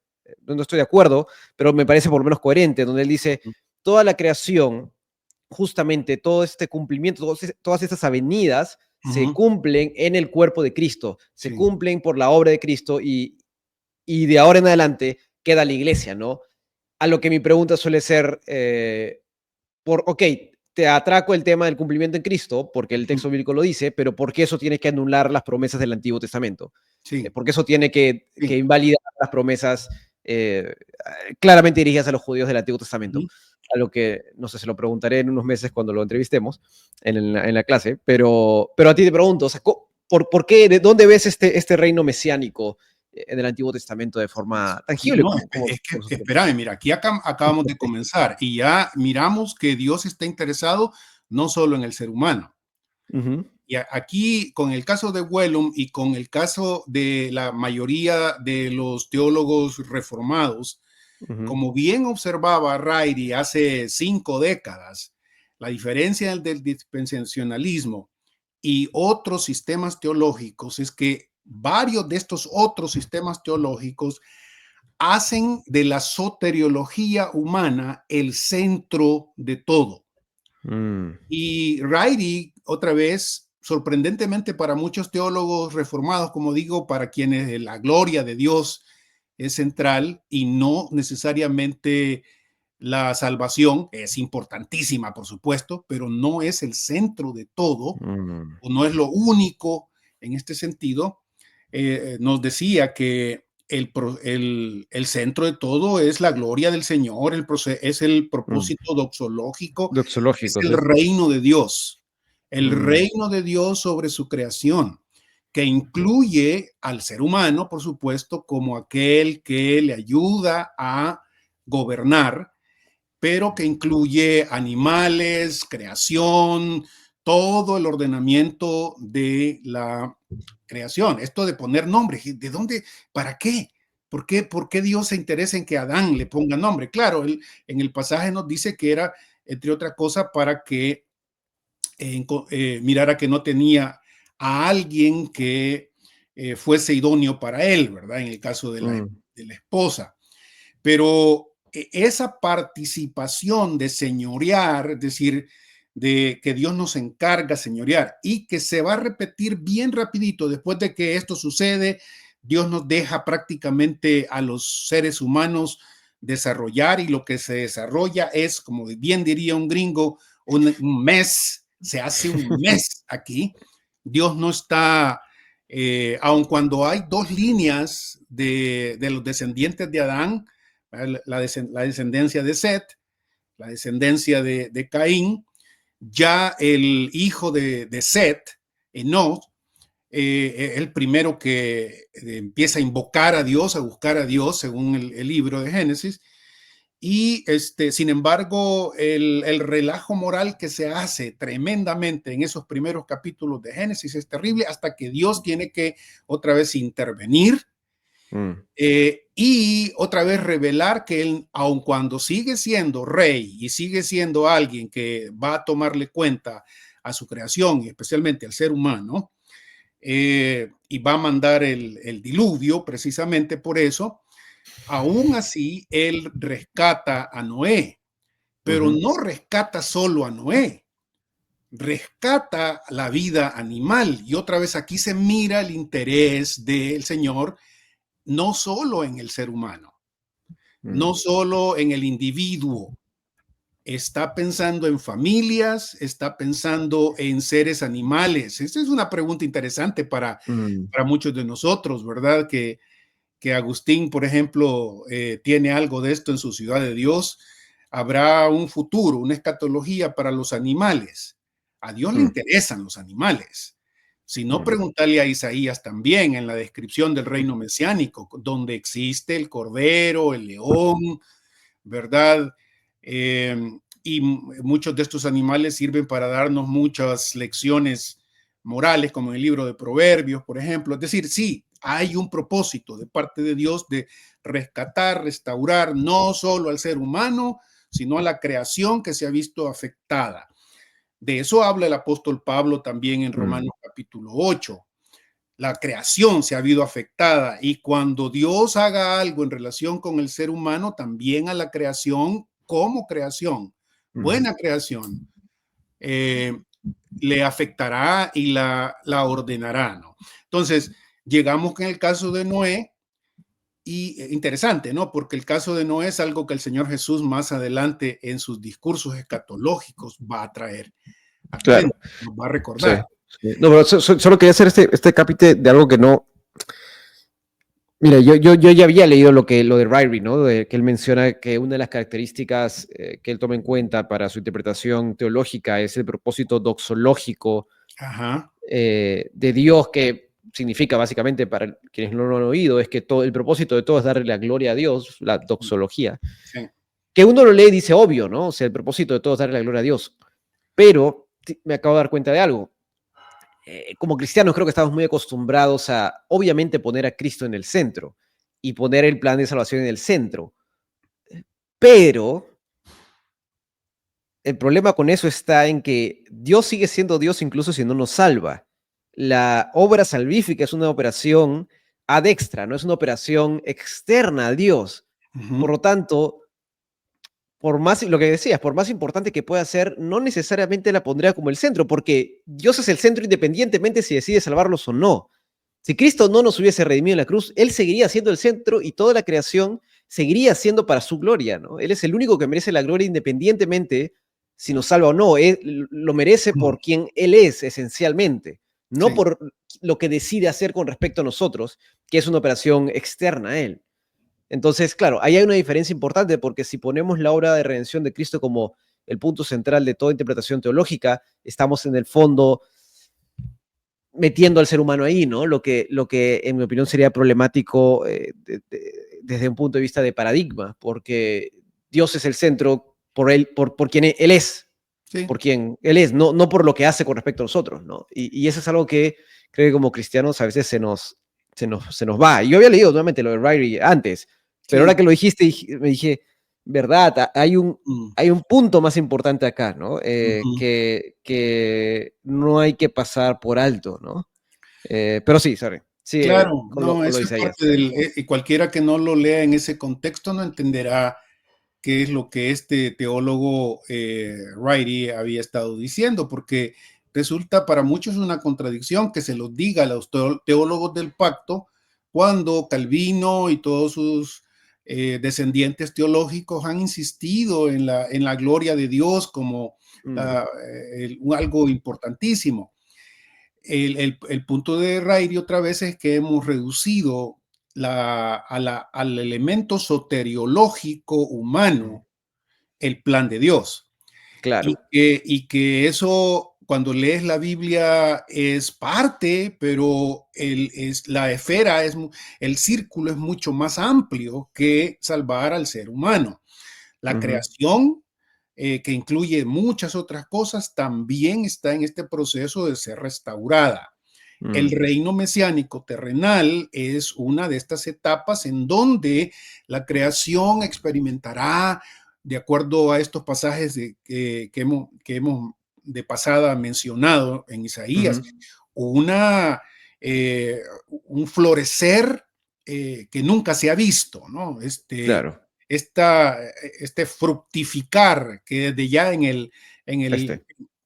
no estoy de acuerdo, pero me parece por lo menos coherente, donde él dice, Uh-huh. toda la creación, justamente todo este cumplimiento, todas estas avenidas se Uh-huh. cumplen en el cuerpo de Cristo, se Sí. cumplen por la obra de Cristo y de ahora en adelante queda la iglesia, ¿no? A lo que mi pregunta suele ser, ok, te atraco el tema del cumplimiento en Cristo, porque el Uh-huh. texto bíblico lo dice, pero ¿por qué eso tiene que anular las promesas del Antiguo Testamento? Sí, ¿Por qué eso tiene que sí. invalidar las promesas eh, claramente dirigidas a los judíos del Antiguo Testamento? Uh-huh. A lo que, no sé, se lo preguntaré en unos meses cuando lo entrevistemos en la clase, pero a ti te pregunto, o sea, ¿por qué, de dónde ves este reino mesiánico en el Antiguo Testamento de forma Sí, tangible no, como es que, nosotros? espérame, mira, aquí acabamos de comenzar y ya miramos que Dios está interesado no solo en el ser humano. Ujú, Y aquí, con el caso de Wellum y con el caso de la mayoría de los teólogos reformados, ujú, como bien observaba Rairi hace 5 décadas, la diferencia del dispensacionalismo y otros sistemas teológicos es que varios de estos otros sistemas teológicos hacen de la soteriología humana el centro de todo. Mm, Y Wright, otra vez, sorprendentemente para muchos teólogos reformados, como digo, para quienes la gloria de Dios es central y no necesariamente la salvación, es importantísima, por supuesto, pero no es el centro de todo, mm, o no es lo único en este sentido. Nos decía que el centro de todo es la gloria del Señor, es el mm. propósito doxológico, es Doxológicos, el ¿eh? reino de Dios, el Mm, reino de Dios sobre su creación, que incluye al ser humano, por supuesto, como aquel que le ayuda a gobernar, pero que incluye animales, creación, todo el ordenamiento de la creación. Esto de poner nombre, ¿de dónde? ¿Para qué? ¿Por qué Dios se interesa en que Adán le ponga nombre? Claro, él, en el pasaje nos dice que era, entre otras cosas, para que mirara que no tenía a alguien que fuese idóneo para él, ¿verdad? En el caso mm, de la esposa. Pero esa participación de señorear, es decir, de que Dios nos encarga señorear y que se va a repetir bien rapidito después de que esto sucede, Dios nos deja prácticamente a los seres humanos desarrollar y lo que se desarrolla es, como bien diría un gringo, un mes, se hace un mes aquí. Dios no está, aun cuando hay dos líneas de los descendientes de Adán, la descendencia de Set, la descendencia de Caín, ya el hijo de Set, Enoch, el primero que empieza a invocar a Dios, a buscar a Dios, según el libro de Génesis. Y sin embargo, el relajo moral que se hace tremendamente en esos primeros capítulos de Génesis es terrible hasta que Dios tiene que otra vez intervenir mm, y otra vez revelar que él, aun cuando sigue siendo rey y sigue siendo alguien que va a tomarle cuenta a su creación y especialmente al ser humano, y va a mandar el diluvio precisamente por eso, aún así él rescata a Noé, pero ujú, no rescata solo a Noé, rescata la vida animal. Y otra vez aquí se mira el interés del Señor no solo en el ser humano, no mm. solo en el individuo, está pensando en familias, está pensando en seres animales. Esta es una pregunta interesante Mm, para muchos de nosotros, ¿verdad? Que Agustín, por ejemplo, tiene algo de esto en su Ciudad de Dios. Habrá un futuro, una escatología para los animales. A Dios le mm, interesan los animales. Si no, mm, preguntarle a Isaías también en la descripción del reino mesiánico, donde existe el cordero, el león, ¿verdad? Eh, y muchos de estos animales sirven para darnos muchas lecciones morales, como en el libro de Proverbios, por ejemplo. Es decir, sí, hay un propósito de parte de Dios de rescatar, restaurar no solo al ser humano, sino a la creación que se ha visto afectada. De eso habla el apóstol Pablo también en mm, Romanos capítulo 8. La creación se ha visto afectada y cuando Dios haga algo en relación con el ser humano, también a la creación como creación, ujú. buena creación, eh, le afectará y la ordenará, ¿no? Entonces, llegamos en el caso de Noé y interesante, ¿no? Porque el caso de Noé es algo que el Señor Jesús más adelante en sus discursos escatológicos va a traer a Claro, cuenta, nos va a sí, recordar. sí. No, pero solo quería hacer este capítulo de algo que no. Mira, yo ya había leído lo de Ryrie, ¿no? Que él menciona que una de las características que él toma en cuenta para su interpretación teológica es el propósito doxológico Ajá, de Dios, que significa básicamente, para quienes no lo han oído, es que todo, el propósito de todo es darle la gloria a Dios, la doxología. sí, Que uno lo lee y dice obvio, ¿no? O sea, el propósito de todo es darle la gloria a Dios. Pero me acabo de dar cuenta de algo. Como cristianos creo que estamos muy acostumbrados a, obviamente, poner a Cristo en el centro y poner el plan de salvación en el centro. Pero el problema con eso está en que Dios sigue siendo Dios incluso si no nos salva. La obra salvífica es una operación ad extra, no es una operación externa a Dios. Por Ujú. lo tanto, por más, lo que decías, por más importante que pueda ser, no necesariamente la pondría como el centro, porque Dios es el centro independientemente si decide salvarlos o no. Si Cristo no nos hubiese redimido en la cruz, Él seguiría siendo el centro y toda la creación seguiría siendo para su gloria, ¿no? Él es el único que merece la gloria independientemente si nos salva o no. Él lo merece Mm, por quien Él es esencialmente, no sí, por lo que decide hacer con respecto a nosotros, que es una operación externa a Él. Entonces, claro, ahí hay una diferencia importante porque si ponemos la obra de redención de Cristo como el punto central de toda interpretación teológica, estamos en el fondo metiendo al ser humano ahí, ¿no? Lo que en mi opinión sería problemático desde un punto de vista de paradigma, porque Dios es el centro por, él, por quien Él es, sí, por quien Él es, no por lo que hace con respecto a nosotros, ¿no? Y eso es algo que creo que como cristianos a veces se nos va. Yo había leído nuevamente lo de Ryrie antes, pero sí. ahora que lo dijiste, me dije, verdad, Mm, hay un punto más importante acá, ¿no? ujú. Que no hay que pasar por alto, ¿no? Pero sí, sorry. Sigue Claro, con lo, no, con lo eso de es parte Isaías. del, y cualquiera que no lo lea en ese contexto no entenderá qué es lo que este teólogo Righty había estado diciendo, porque resulta para muchos una contradicción que se lo diga a los teólogos del pacto cuando Calvino y todos sus descendientes teológicos han insistido en la gloria de Dios como Mm, algo importantísimo. El punto de Rairi otra vez es que hemos reducido al elemento soteriológico mm, humano el plan de Dios. claro. Y que eso, cuando lees la Biblia, es parte, pero la esfera, el círculo es mucho más amplio que salvar al ser humano. La Ujú, creación, que incluye muchas otras cosas, también está en este proceso de ser restaurada. El mm, reino mesiánico terrenal es una de estas etapas en donde la creación experimentará, de acuerdo a estos pasajes que hemos de pasada mencionado en Isaías, ujú, una, eh, un florecer que nunca se ha visto, ¿no? claro. Este fructificar que desde ya en el, Este.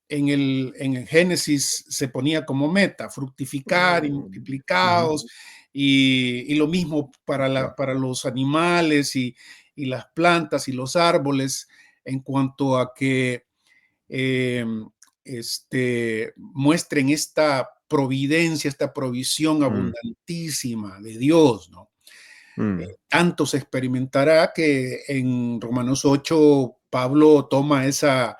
en el Génesis se ponía como meta, fructificar y Mm, ujú, multiplicaos, y lo mismo para, sí, para los animales y las plantas y los árboles, en cuanto a que eh, muestren esta providencia, esta provisión mm, abundantísima de Dios, ¿no? mm, Tanto se experimentará que en Romanos 8 Pablo toma esa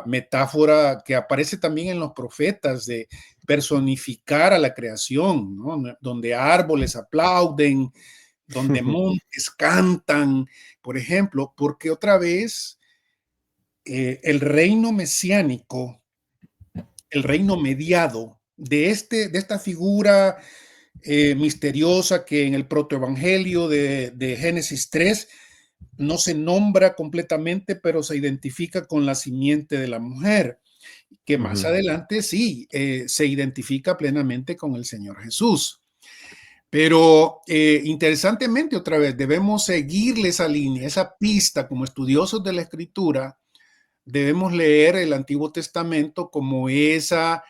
metáfora que aparece también en los profetas de personificar a la creación, ¿no? Donde árboles aplauden, donde montes cantan, por ejemplo, porque otra vez el reino mesiánico, el reino mediado de esta figura misteriosa que en el protoevangelio de Génesis 3 no se nombra completamente, pero se identifica con la simiente de la mujer, que más ujú, adelante sí se identifica plenamente con el Señor Jesús. Pero interesantemente, otra vez, debemos seguirle esa línea, esa pista como estudiosos de la escritura. Debemos leer el Antiguo Testamento como ese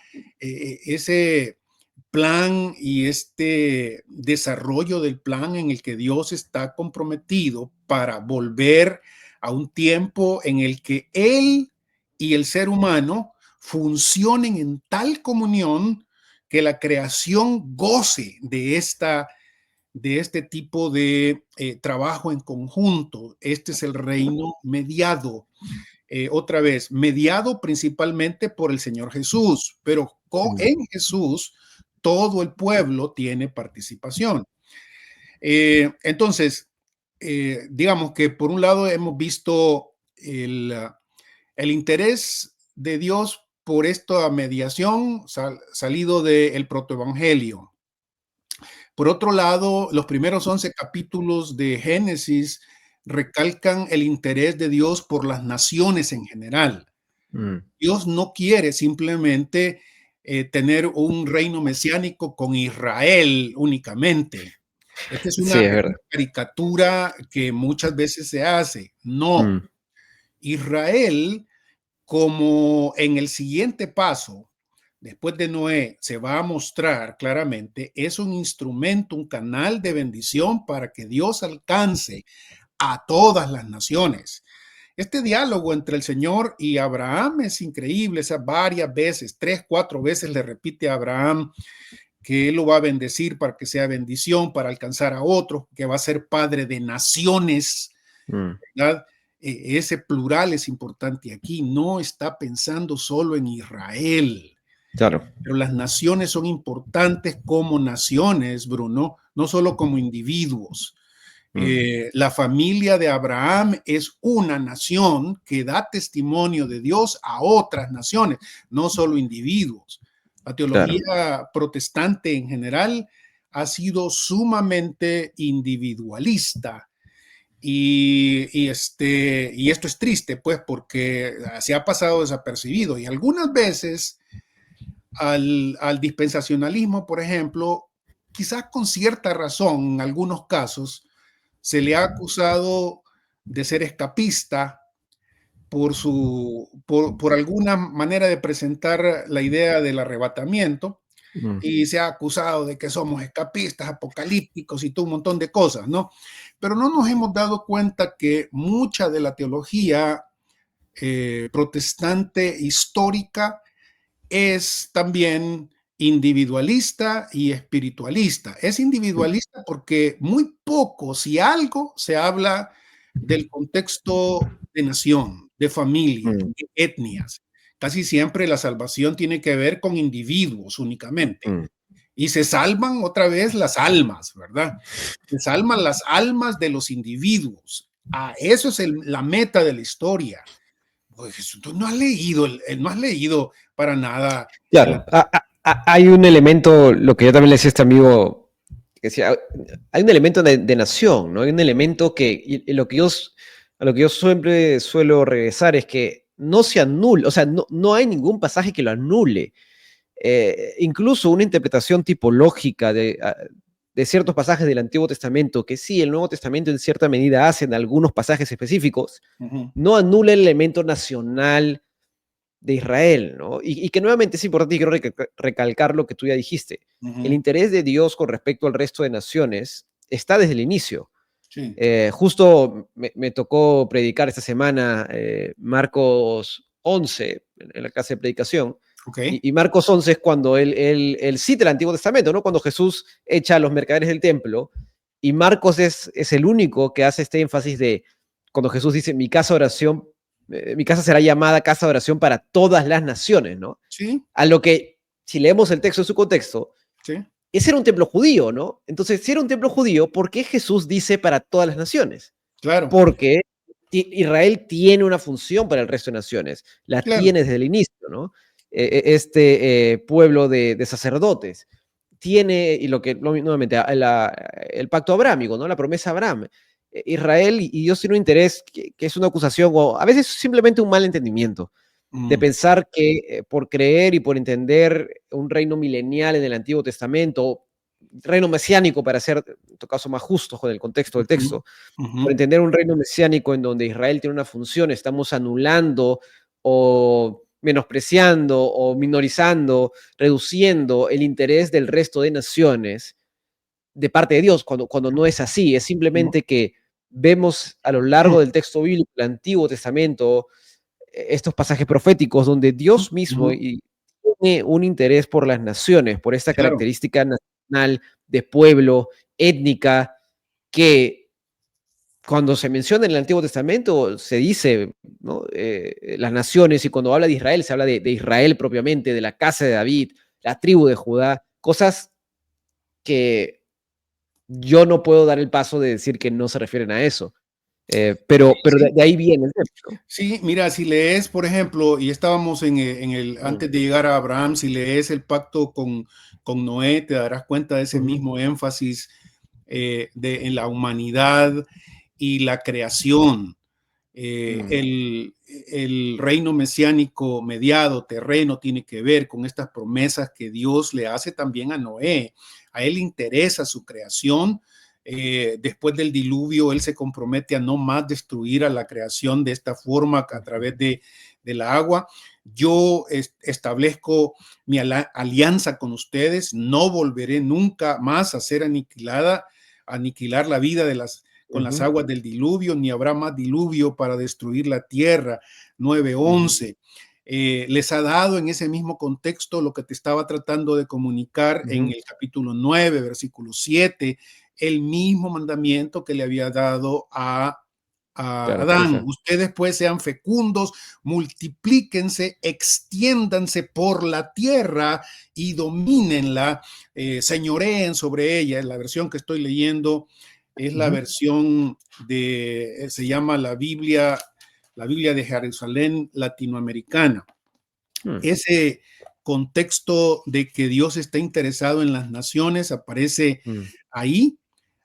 plan y este desarrollo del plan en el que Dios está comprometido para volver a un tiempo en el que Él y el ser humano funcionen en tal comunión que la creación goce de este tipo de trabajo en conjunto. Este es el reino mediado, otra vez, mediado principalmente por el Señor Jesús, pero mm, en Jesús todo el pueblo tiene participación. Entonces, digamos que por un lado hemos visto el interés de Dios por esta mediación salido del protoevangelio. Por otro lado, los primeros 11 capítulos de Génesis recalcan el interés de Dios por las naciones en general. mm, Dios no quiere simplemente tener un reino mesiánico con Israel únicamente. Esta es Sí, es una verdad. caricatura que muchas veces se hace. No, Mm, Israel, como en el siguiente paso, después de Noé, se va a mostrar claramente, es un instrumento, un canal de bendición para que Dios alcance a todas las naciones. Este diálogo entre el Señor y Abraham es increíble, o sea, varias veces, 3, 4 veces le repite a Abraham que él lo va a bendecir para que sea bendición, para alcanzar a otros, que va a ser padre de naciones, mm, ¿verdad? Ese plural es importante aquí, no está pensando solo en Israel, claro. pero las naciones son importantes como naciones, Bruno, no solo como individuos. Mm, La familia de Abraham es una nación que da testimonio de Dios a otras naciones, no solo individuos. La claro. teología protestante en general ha sido sumamente individualista y esto es triste, pues, porque se ha pasado desapercibido y algunas veces al dispensacionalismo, por ejemplo, quizás con cierta razón en algunos casos, se le ha acusado de ser escapista por alguna manera de presentar la idea del arrebatamiento Mm, y se ha acusado de que somos escapistas, apocalípticos y todo un montón de cosas, ¿no? Pero no nos hemos dado cuenta que mucha de la teología protestante histórica es también individualista y espiritualista. Es mm, individualista porque muy poco, si algo, se habla del contexto de nación, de familia, mm, de etnias. Casi siempre la salvación tiene que ver con individuos únicamente. mm. Y se salvan otra vez las almas, ¿verdad? Se salvan las almas de los individuos. Eso es la meta de la historia. Pues tú no has leído, no has leído para nada el. Claro, hay un elemento, lo que yo también le decía a este amigo, que decía, hay un elemento de nación, ¿no? Hay un elemento que, y a lo que yo siempre suelo regresar es que no se anula, o sea, no hay ningún pasaje que lo anule. Incluso una interpretación tipológica de ciertos pasajes del Antiguo Testamento, que sí, el Nuevo Testamento en cierta medida hace en algunos pasajes específicos, Ujú, no anula el elemento nacional de Israel, ¿no? Y que nuevamente es importante y quiero recalcar lo que tú ya dijiste. El ujú, interés de Dios con respecto al resto de naciones está desde el inicio. sí, Justo me tocó predicar esta semana Marcos 11 en la clase de predicación. ok. Y Marcos 11 es cuando él cita el Antiguo Testamento, ¿no? Cuando Jesús echa a los mercaderes del templo. Y Marcos es el único que hace este énfasis de cuando Jesús dice, mi casa será llamada casa de oración para todas las naciones, ¿no? Sí, A lo que, si leemos el texto en su contexto, sí, ese era un templo judío, ¿no? Entonces, si era un templo judío, ¿por qué Jesús dice para todas las naciones? claro, Porque Israel tiene una función para el resto de naciones, la claro. tiene desde el inicio, ¿no? Este pueblo de sacerdotes tiene, y lo que nuevamente, el pacto abrámico, ¿no? La promesa de Abraham. Israel y Dios tiene un interés que es una acusación, o a veces simplemente un mal entendimiento, de Mm, pensar que por creer y por entender un reino milenial en el Antiguo Testamento, reino mesiánico para ser, en todo caso, más justos con el contexto del ujú, texto, ujú, por entender un reino mesiánico en donde Israel tiene una función, estamos anulando o menospreciando o minorizando, reduciendo el interés del resto de naciones de parte de Dios, cuando no es así, es ujú, simplemente que vemos a lo largo del texto bíblico, el Antiguo Testamento, estos pasajes proféticos donde Dios mismo ujú, tiene un interés por las naciones, por esta claro. característica nacional, de pueblo, étnica, que cuando se menciona en el Antiguo Testamento se dice, ¿no? Las naciones, y cuando habla de Israel se habla de Israel propiamente, de la casa de David, la tribu de Judá, cosas que yo no puedo dar el paso de decir que no se refieren a eso. Pero Sí, de ahí viene el tema, ¿no? sí, mira, si lees, por ejemplo, y estábamos Mm, antes de llegar a Abraham, si lees el pacto con Noé, te darás cuenta de ese ujú, mismo énfasis en la humanidad y la creación. El reino mesiánico mediado, terreno, tiene que ver con estas promesas que Dios le hace también a Noé. A él le interesa su creación. Después del diluvio, él se compromete a no más destruir a la creación de esta forma a través de la agua. Yo establezco mi alianza con ustedes, no volveré nunca más a ser aniquilar la vida con las aguas del diluvio, ni habrá más diluvio para destruir la tierra. 9:11. Les ha dado en ese mismo contexto lo que te estaba tratando de comunicar en el capítulo 9, versículo 7, el mismo mandamiento que le había dado a Adán. Ustedes pues sean fecundos, multiplíquense, extiéndanse por la tierra y domínenla, señoreen sobre ella. La versión que estoy leyendo es la versión se llama la Biblia de Jerusalén latinoamericana. Ese contexto de que Dios está interesado en las naciones aparece ahí.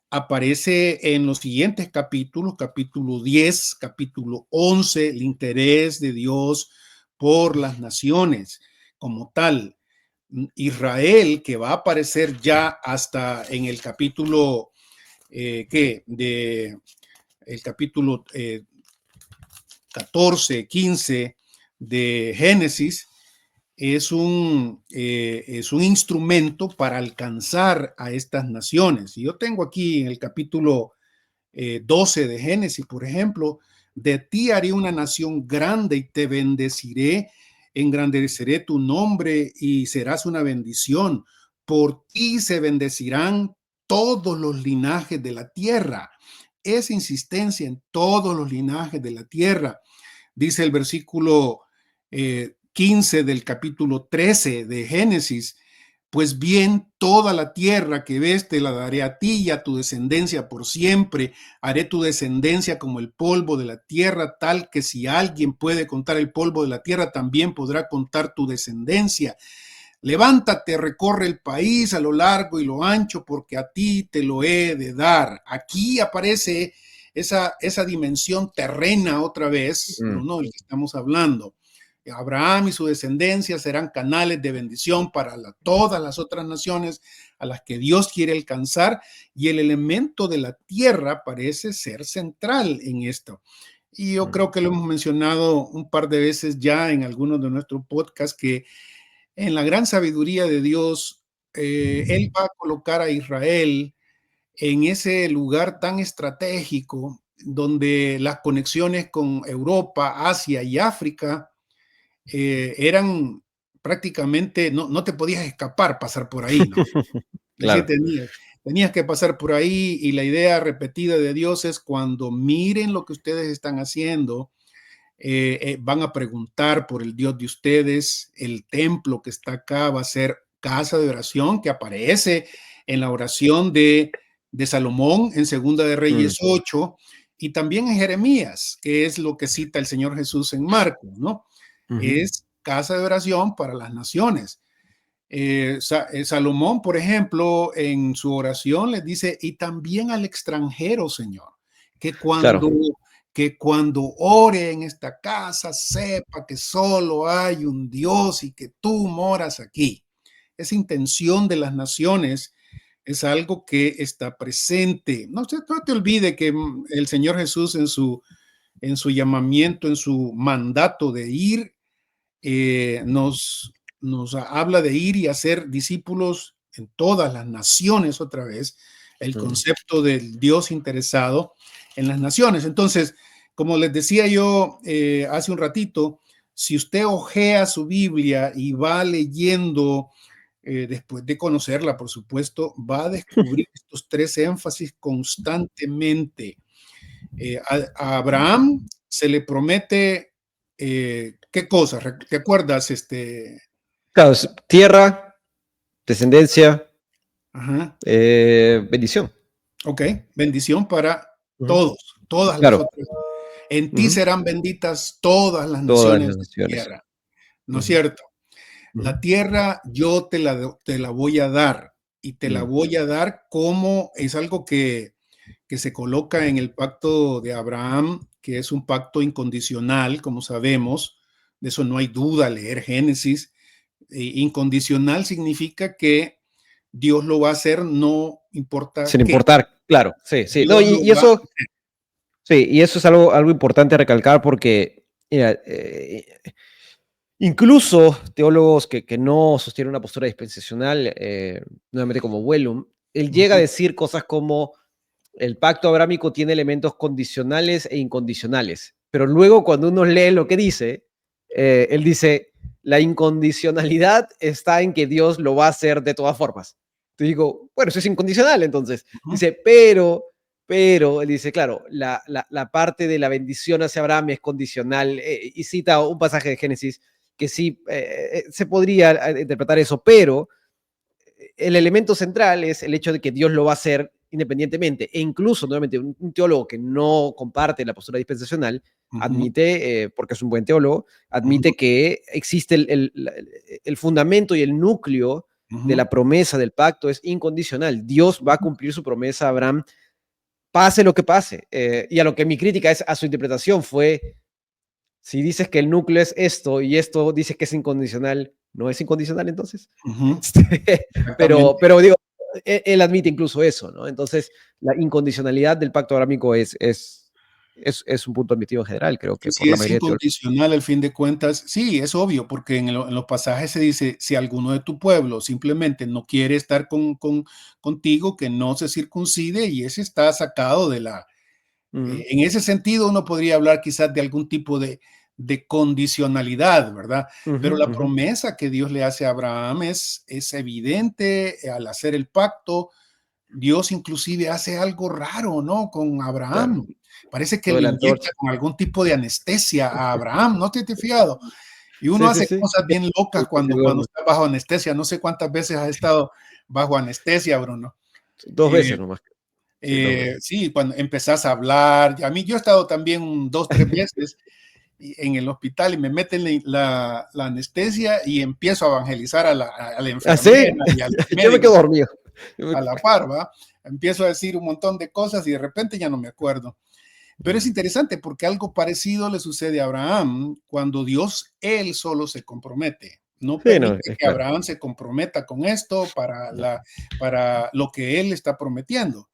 Aparece en los siguientes capítulos, capítulo 10, capítulo 11, el interés de Dios por las naciones como tal. Israel, que va a aparecer ya hasta en el capítulo, el capítulo 14, 15 de Génesis, es un instrumento para alcanzar a estas naciones. Y yo tengo aquí en el capítulo 12 de Génesis, por ejemplo, de ti haré una nación grande y te bendeciré, engrandeceré tu nombre y serás una bendición. Por ti se bendecirán todos los linajes de la tierra. Esa insistencia en todos los linajes de la tierra, dice el versículo 15 del capítulo 13 de Génesis. Pues bien, toda la tierra que ves te la daré a ti y a tu descendencia por siempre. Haré tu descendencia como el polvo de la tierra, tal que si alguien puede contar el polvo de la tierra, también podrá contar tu descendencia. Levántate, recorre el país a lo largo y lo ancho, porque a ti te lo he de dar. Aquí aparece esa dimensión terrena otra vez, pero no el que estamos hablando. Abraham y su descendencia serán canales de bendición para todas las otras naciones a las que Dios quiere alcanzar, y el elemento de la tierra parece ser central en esto. Y yo creo que lo hemos mencionado un par de veces ya en algunos de nuestros podcasts, que en la gran sabiduría de Dios, Él va a colocar a Israel en ese lugar tan estratégico donde las conexiones con Europa, Asia y África eran prácticamente, no te podías escapar, pasar por ahí, ¿no? Claro. Tenías que pasar por ahí, y la idea repetida de Dios es: cuando miren lo que ustedes están haciendo, van a preguntar por el Dios de ustedes. El templo que está acá va a ser casa de oración, que aparece en la oración de Salomón en Segunda de Reyes 8, y también en Jeremías, que es lo que cita el Señor Jesús en Marcos, ¿no? Es casa de oración para las naciones. Salomón, por ejemplo, en su oración les dice: y también al extranjero, Señor, que cuando ore en esta casa, sepa que solo hay un Dios y que tú moras aquí. Esa intención de las naciones es algo que está presente. No te olvide que el Señor Jesús en su llamamiento, en su mandato de ir, nos habla de ir y hacer discípulos en todas las naciones otra vez, el concepto del Dios interesado en las naciones. Entonces, como les decía yo hace un ratito, si usted ojea su Biblia y va leyendo, después de conocerla, por supuesto, va a descubrir estos tres énfasis constantemente. A Abraham se le promete, ¿qué cosas? ¿Te acuerdas? Claro, tierra, descendencia, Ajá. bendición. Ok, bendición para todas las Claro. otras. En ti serán benditas todas las Todas naciones las de la naciones. tierra. ¿No es cierto? La tierra yo te la voy a dar, y te la voy a dar como es algo que se coloca en el pacto de Abraham, que es un pacto incondicional, como sabemos, de eso no hay duda, leer Génesis. Incondicional significa que Dios lo va a hacer, no importa Sin qué. importar, claro, sí, sí. No, Dios lo y va a eso, hacer. sí, y eso es algo importante a recalcar porque, mira, incluso teólogos que no sostienen una postura dispensacional, nuevamente como Wellum, él llega a Ujú, decir cosas como el pacto abrámico tiene elementos condicionales e incondicionales, pero luego cuando uno lee lo que dice, él dice, la incondicionalidad está en que Dios lo va a hacer de todas formas. Te digo, bueno, eso es incondicional entonces. ujú, Dice, él dice, claro, la parte de la bendición hacia Abraham es condicional, y cita un pasaje de Génesis que sí se podría interpretar eso, pero el elemento central es el hecho de que Dios lo va a hacer independientemente. E incluso, nuevamente, un teólogo que no comparte la postura dispensacional ujú, admite, porque es un buen teólogo, ujú, admite que existe el fundamento y el núcleo de ujú, la promesa del pacto es incondicional. Dios va a cumplir su promesa a Abraham, pase lo que pase. Y a lo que mi crítica es a su interpretación fue, si dices que el núcleo es esto y esto dice que es incondicional, ¿no es incondicional entonces? ujú. Pero, Exactamente. pero digo, él admite incluso eso, ¿no? Entonces, la incondicionalidad del pacto abrámico es un punto admitido en general, creo Que que si por la es mayoría de teólogos. incondicional al fin de cuentas, sí, es obvio, porque en los pasajes se dice, si alguno de tu pueblo simplemente no quiere estar contigo, que no se circuncide, y ese está sacado de la... Ujú, en ese sentido uno podría hablar quizás de algún tipo de condicionalidad, ¿verdad? ujú, Pero la ujú. promesa que Dios le hace a Abraham es evidente al hacer el pacto. Dios inclusive hace algo raro, ¿no? Con Claro, Abraham. Parece que lo de lo la inyecta antorcha. con algún tipo de anestesia a Abraham, ¿no te has fijado? Y uno Sí, sí, hace sí. cosas bien locas Que se cuando duerme. está bajo anestesia. No sé cuántas veces has estado bajo anestesia, Bruno. 2 Eh, veces nomás. Sí, 2 veces. sí, cuando empezás a hablar. A mí yo he estado también 2, 3 veces en el hospital y me meten la anestesia y empiezo a evangelizar a la ¿Ah, enfermera sí? y al Yo me médico quedo dormido. Yo me a la par, ¿va? Empiezo a decir un montón de cosas y de repente ya no me acuerdo. Pero es Mm. interesante porque algo parecido le sucede a Abraham cuando Dios él solo se compromete. No Sí, no, permite es que claro. Abraham se comprometa con esto No. para lo que él está prometiendo.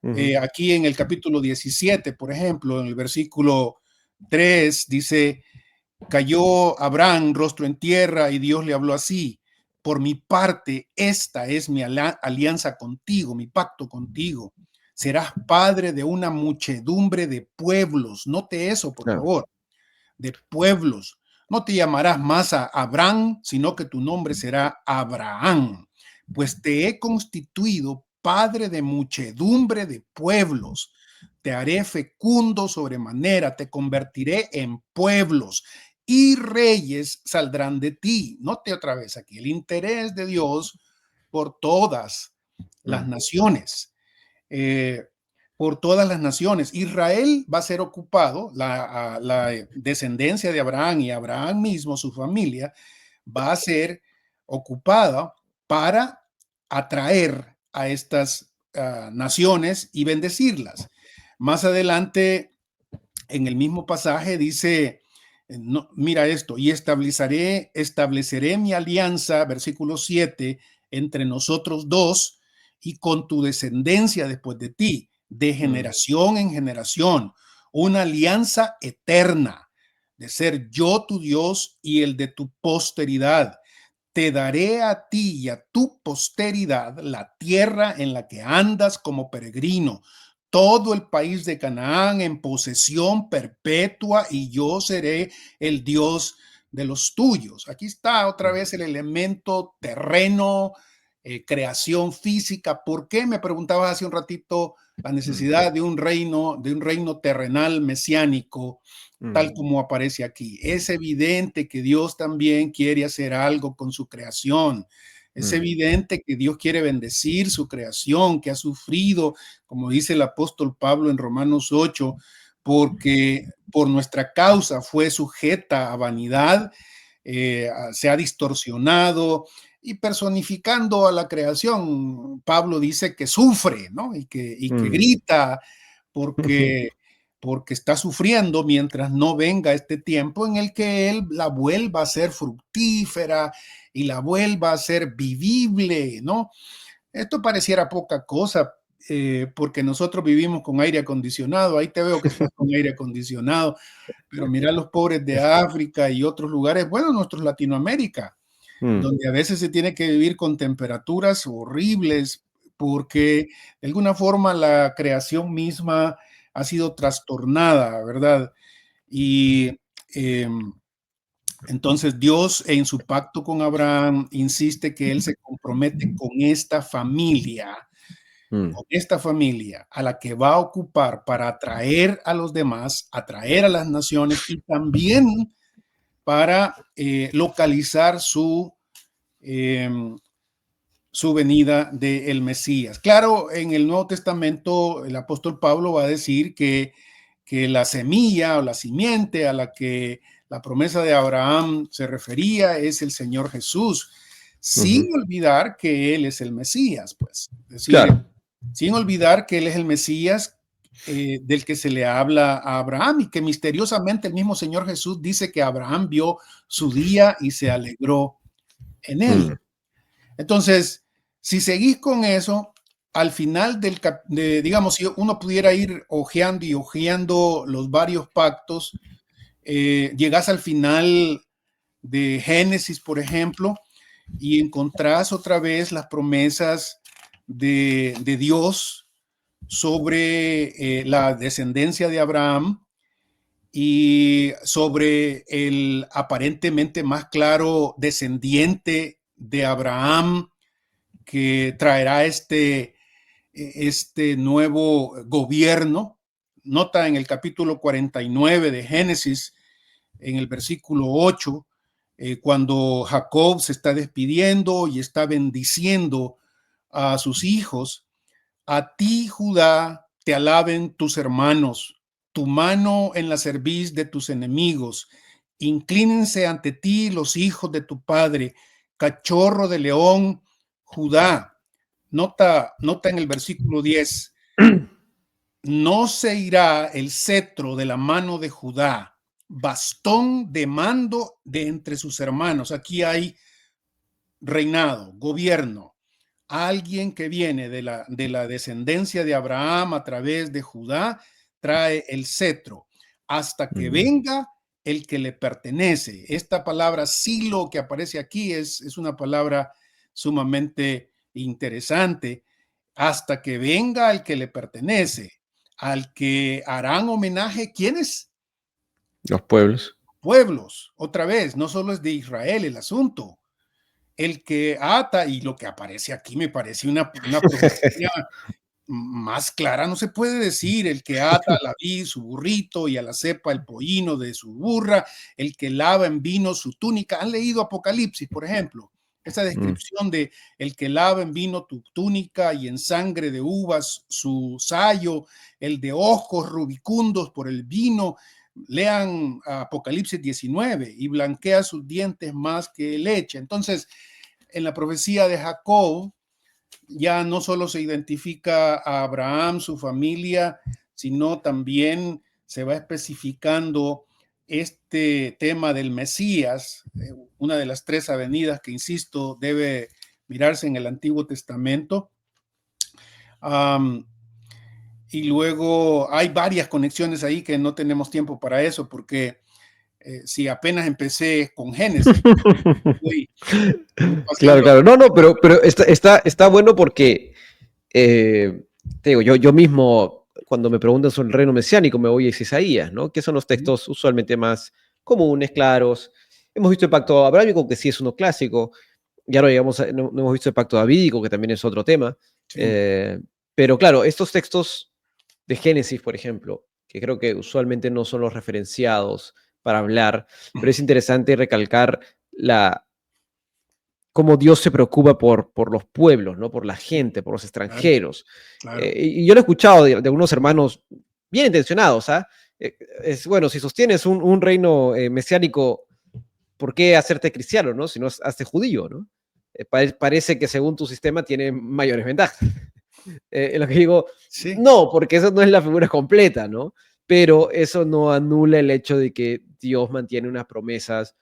Ujú. Aquí en el capítulo 17, por ejemplo, en el versículo 3 dice, cayó Abraham rostro en tierra y Dios le habló así, por mi parte, esta es mi alianza contigo, mi pacto contigo. Serás padre de una muchedumbre de pueblos. Note eso, por Claro. favor, de pueblos. No te llamarás más a Abraham, sino que tu nombre será Abraham, pues te he constituido padre de muchedumbre de pueblos. Te haré fecundo sobremanera, te convertiré en pueblos y reyes saldrán de ti. Note otra vez aquí el interés de Dios por todas las Mm. naciones. Eh, por todas las naciones. Israel va a ser ocupado, la descendencia de Abraham y Abraham mismo, su familia, va a ser ocupada para atraer a estas naciones y bendecirlas. Más adelante, en el mismo pasaje, dice, no, mira esto, y estableceré mi alianza, versículo 7, entre nosotros dos y con tu descendencia después de ti, de Mm. generación en generación, una alianza eterna, de ser yo tu Dios y el de tu posteridad. Te daré a ti y a tu posteridad la tierra en la que andas como peregrino, todo el país de Canaán en posesión perpetua, y yo seré el Dios de los tuyos. Aquí está otra Mm. vez el elemento terreno, creación física. ¿Por qué? Me preguntabas hace un ratito la Mm. necesidad de un reino terrenal mesiánico tal Mm. como aparece aquí. Es evidente que Dios también quiere hacer algo con su creación. Es Mm. evidente que Dios quiere bendecir su creación, que ha sufrido, como dice el apóstol Pablo en Romanos 8, porque por nuestra causa fue sujeta a vanidad, se ha distorsionado y personificando a la creación, Pablo dice que sufre, ¿no? Y que Mm. grita porque porque está sufriendo mientras no venga este tiempo en el que él la vuelva a ser fructífera y la vuelva a ser vivible, ¿no? Esto pareciera poca cosa, porque nosotros vivimos con aire acondicionado. Ahí te veo que estás con aire acondicionado, pero mira los pobres de África y otros lugares, bueno, nuestros Latinoamérica, donde a veces se tiene que vivir con temperaturas horribles, porque de alguna forma la creación misma ha sido trastornada, ¿verdad? Y entonces Dios en su pacto con Abraham insiste que él se compromete con esta familia a la que va a ocupar para atraer a los demás, atraer a las naciones y también para localizar su venida del Mesías. Claro, en el Nuevo Testamento el apóstol Pablo va a decir que la semilla o la simiente a la que la promesa de Abraham se refería es el Señor Jesús, sin olvidar que Él es el Mesías, pues. Es decir, Claro. sin olvidar que Él es el Mesías del que se le habla a Abraham y que misteriosamente el mismo Señor Jesús dice que Abraham vio su día y se alegró en él. Entonces, si seguís con eso, al final digamos, si uno pudiera ir hojeando y hojeando los varios pactos, llegás al final de Génesis, por ejemplo, y encontrás otra vez las promesas de Dios sobre la descendencia de Abraham y sobre el aparentemente más claro descendiente de Abraham que traerá este nuevo gobierno. Nota en el capítulo 49 de Génesis, en el versículo 8, cuando Jacob se está despidiendo y está bendiciendo a sus hijos. A ti, Judá, te alaben tus hermanos, tu mano en la cerviz de tus enemigos. Inclínense ante ti los hijos de tu padre, cachorro de león, Judá. Nota en el versículo 10, no se irá el cetro de la mano de Judá, bastón de mando de entre sus hermanos. Aquí hay reinado, gobierno. Alguien que viene de la descendencia de Abraham a través de Judá trae el cetro hasta que venga el que le pertenece. Esta palabra silo que aparece aquí es una palabra sumamente interesante. Hasta que venga el que le pertenece, al que harán homenaje, ¿quiénes? Los pueblos. Pueblos. Otra vez, no solo es de Israel el asunto. El que ata, y lo que aparece aquí me parece una profecía más clara, no se puede decir, el que ata a la vid su burrito y a la cepa el pollino de su burra, el que lava en vino su túnica. ¿Han leído Apocalipsis, por ejemplo? Esa descripción de el que lava en vino tu túnica y en sangre de uvas su sayo, el de ojos rubicundos por el vino. Lean Apocalipsis 19 y blanquea sus dientes más que leche. Entonces, en la profecía de Jacob, ya no solo se identifica a Abraham, su familia, sino también se va especificando este tema del Mesías, una de las tres avenidas que, insisto, debe mirarse en el Antiguo Testamento. Y luego hay varias conexiones ahí que no tenemos tiempo para eso, porque si apenas empecé con Génesis, voy Claro, pasando. claro. No, no, pero está bueno porque, te digo, yo mismo, cuando me preguntan sobre el reino mesiánico, me voy a Isaías, ¿no? Que son los textos usualmente más comunes, claros. Hemos visto el pacto abrámico, que sí es uno clásico. Ya no hemos visto el pacto davídico, que también es otro tema. Sí. Pero claro, estos textos de Génesis, por ejemplo, que creo que usualmente no son los referenciados para hablar, pero es interesante recalcar cómo Dios se preocupa por los pueblos, ¿no? Por la gente, por los extranjeros. Claro. Y yo lo he escuchado de algunos hermanos bien intencionados, ¿ah? Bueno, si sostienes un reino mesiánico, ¿por qué hacerte cristiano, no? Si no, hazte judío, ¿no? Parece que según tu sistema tiene mayores ventajas. En lo que digo, Sí. no, porque esa no es la figura completa, ¿no? pero eso no anula el hecho de que Dios mantiene unas promesas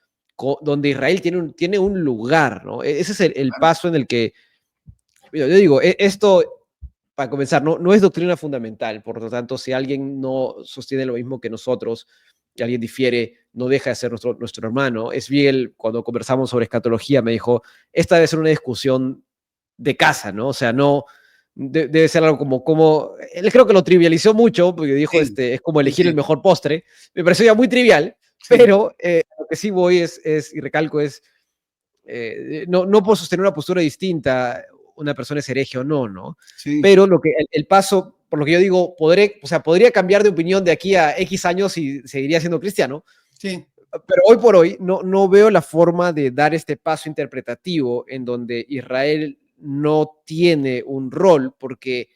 donde Israel tiene un lugar, ¿no? Ese es el Claro. paso en el que, yo digo, esto, para comenzar, no es doctrina fundamental, por lo tanto, si alguien no sostiene lo mismo que nosotros, que alguien difiere, no deja de ser nuestro hermano. Es bien, cuando conversamos sobre escatología, me dijo, esta debe ser una discusión de casa, ¿no? O sea, no, debe ser algo como, él creo que lo trivializó mucho, porque dijo, Sí, es como sí, elegir el sí, mejor postre. Me pareció ya muy trivial, sí, pero lo que sí voy y recalco es, no puedo sostener una postura distinta, una persona es hereje o no, ¿no? sí, Pero el paso, por lo que yo digo, podría cambiar de opinión de aquí a X años y seguiría siendo cristiano, sí, pero hoy por hoy no veo la forma de dar este paso interpretativo en donde Israel no tiene un rol, porque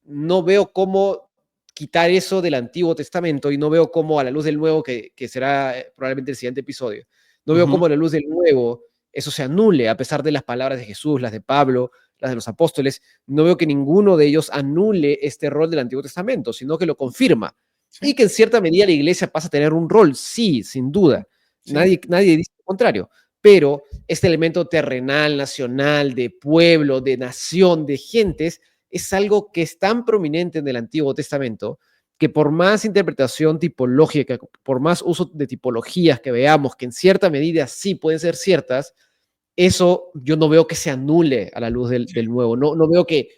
no veo cómo quitar eso del Antiguo Testamento y no veo cómo a la luz del Nuevo, que será probablemente el siguiente episodio, no veo ujú, cómo a la luz del Nuevo eso se anule, a pesar de las palabras de Jesús, las de Pablo, las de los apóstoles, no veo que ninguno de ellos anule este rol del Antiguo Testamento, sino que lo confirma. Y sí, que en cierta medida la iglesia pasa a tener un rol, sí, sin duda. sí, Nadie dice lo contrario, pero este elemento terrenal, nacional, de pueblo, de nación, de gentes, es algo que es tan prominente en el Antiguo Testamento que por más interpretación tipológica, por más uso de tipologías que veamos, que en cierta medida sí pueden ser ciertas, eso yo no veo que se anule a la luz del nuevo, no veo que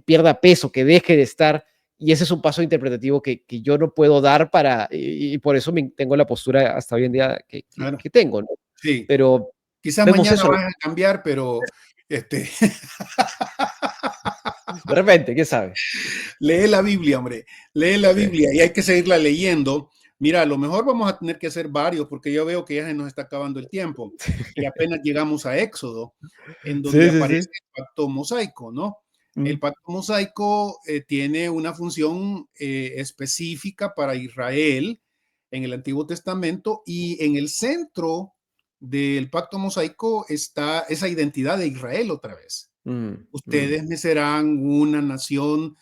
pierda peso, que deje de estar, y ese es un paso interpretativo que yo no puedo dar y por eso tengo la postura hasta hoy en día claro, que tengo, ¿no? sí. Pero Quizás vemos mañana eso vas a cambiar, pero este, de repente, ¿quién sabe? lee la Biblia, hombre, lee la Sí. Biblia y hay que seguirla leyendo. Mira, a lo mejor vamos a tener que hacer varios porque yo veo que ya se nos está acabando el tiempo y apenas llegamos a Éxodo, en donde Sí, sí, aparece sí. el pacto mosaico, ¿no? El Mm, pacto mosaico tiene una función específica para Israel en el Antiguo Testamento y en el centro del pacto mosaico está esa identidad de Israel otra vez. mm, mm, Ustedes me serán una nación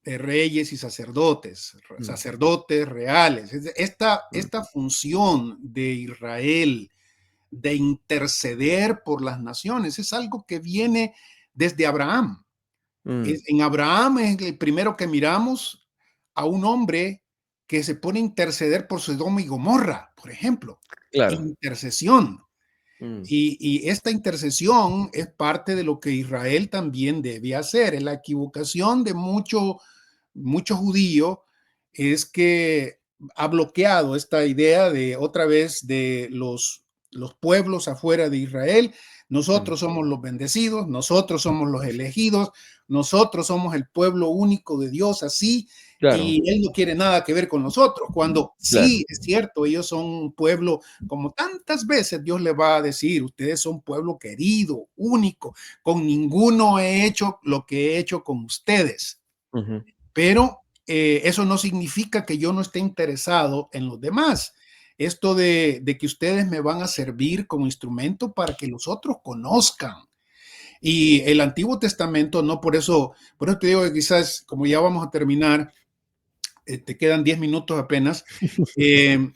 de reyes y sacerdotes, mm, sacerdotes reales. mm, Esta función de Israel de interceder por las naciones es algo que viene desde Abraham. mm, En Abraham es el primero que miramos a un hombre que se pone a interceder por Sodoma y Gomorra, por ejemplo. claro. Intercesión. Mm, Y esta intercesión es parte de lo que Israel también debe hacer. La equivocación de mucho judío es que ha bloqueado esta idea de otra vez de los pueblos afuera de Israel. mm, Nosotros somos los bendecidos, nosotros somos los elegidos, nosotros somos el pueblo único de Dios, así, claro, y Él no quiere nada que ver con nosotros, cuando claro. sí es cierto, ellos son un pueblo, como tantas veces Dios le va a decir, ustedes son pueblo querido, único, con ninguno he hecho lo que he hecho con ustedes. Ujú, Pero eso no significa que yo no esté interesado en los demás. Esto de que ustedes me van a servir como instrumento para que los otros conozcan. Y el Antiguo Testamento, no por eso te digo que quizás, como ya vamos a terminar, te quedan 10 minutos apenas, eh,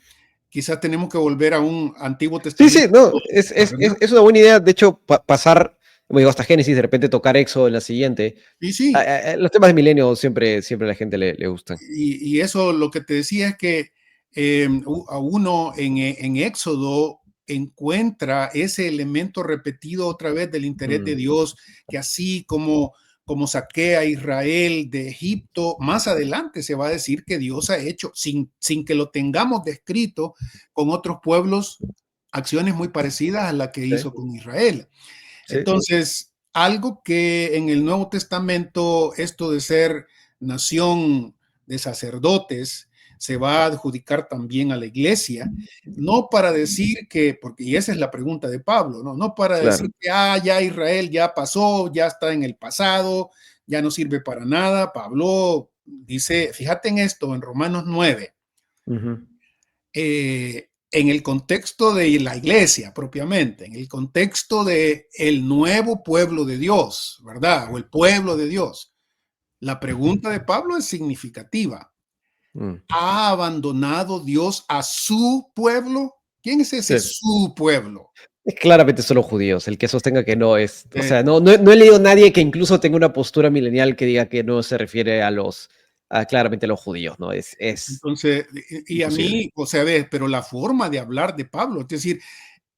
quizás tenemos que volver a un Antiguo sí, sí, Testamento, no, ¿verdad? es una buena idea. De hecho, pasar, como digo, hasta Génesis, de repente tocar Éxodo en la siguiente. Y sí, Los temas de milenio siempre a la gente le gustan. y eso lo que te decía es que a uno en Éxodo encuentra ese elemento repetido otra vez del interés de Mm, Dios, que así como saqué a Israel de Egipto, más adelante se va a decir que Dios ha hecho, sin que lo tengamos descrito con otros pueblos, acciones muy parecidas a la que sí, hizo con Israel. sí. Entonces, algo que en el Nuevo Testamento, esto de ser nación de sacerdotes, se va a adjudicar también a la iglesia, no para decir que, porque y esa es la pregunta de Pablo, no para decir Claro. que ya Israel ya pasó, ya está en el pasado, ya no sirve para nada. Pablo dice, fíjate en esto, en Romanos 9, Ujú, en el contexto de la iglesia propiamente, en el contexto de el nuevo pueblo de Dios, ¿verdad? O el pueblo de Dios. La pregunta de Pablo es significativa. Mm. ¿Ha abandonado Dios a su pueblo? ¿Quién es ese Sí. su pueblo? Es claramente solo judíos, el que sostenga que no es, o Eh, sea, no he leído a nadie que incluso tenga una postura milenial que diga que no se refiere claramente a los judíos, ¿no? Es entonces, y a imposible. mí, o sea, ves, pero la forma de hablar de Pablo, es decir,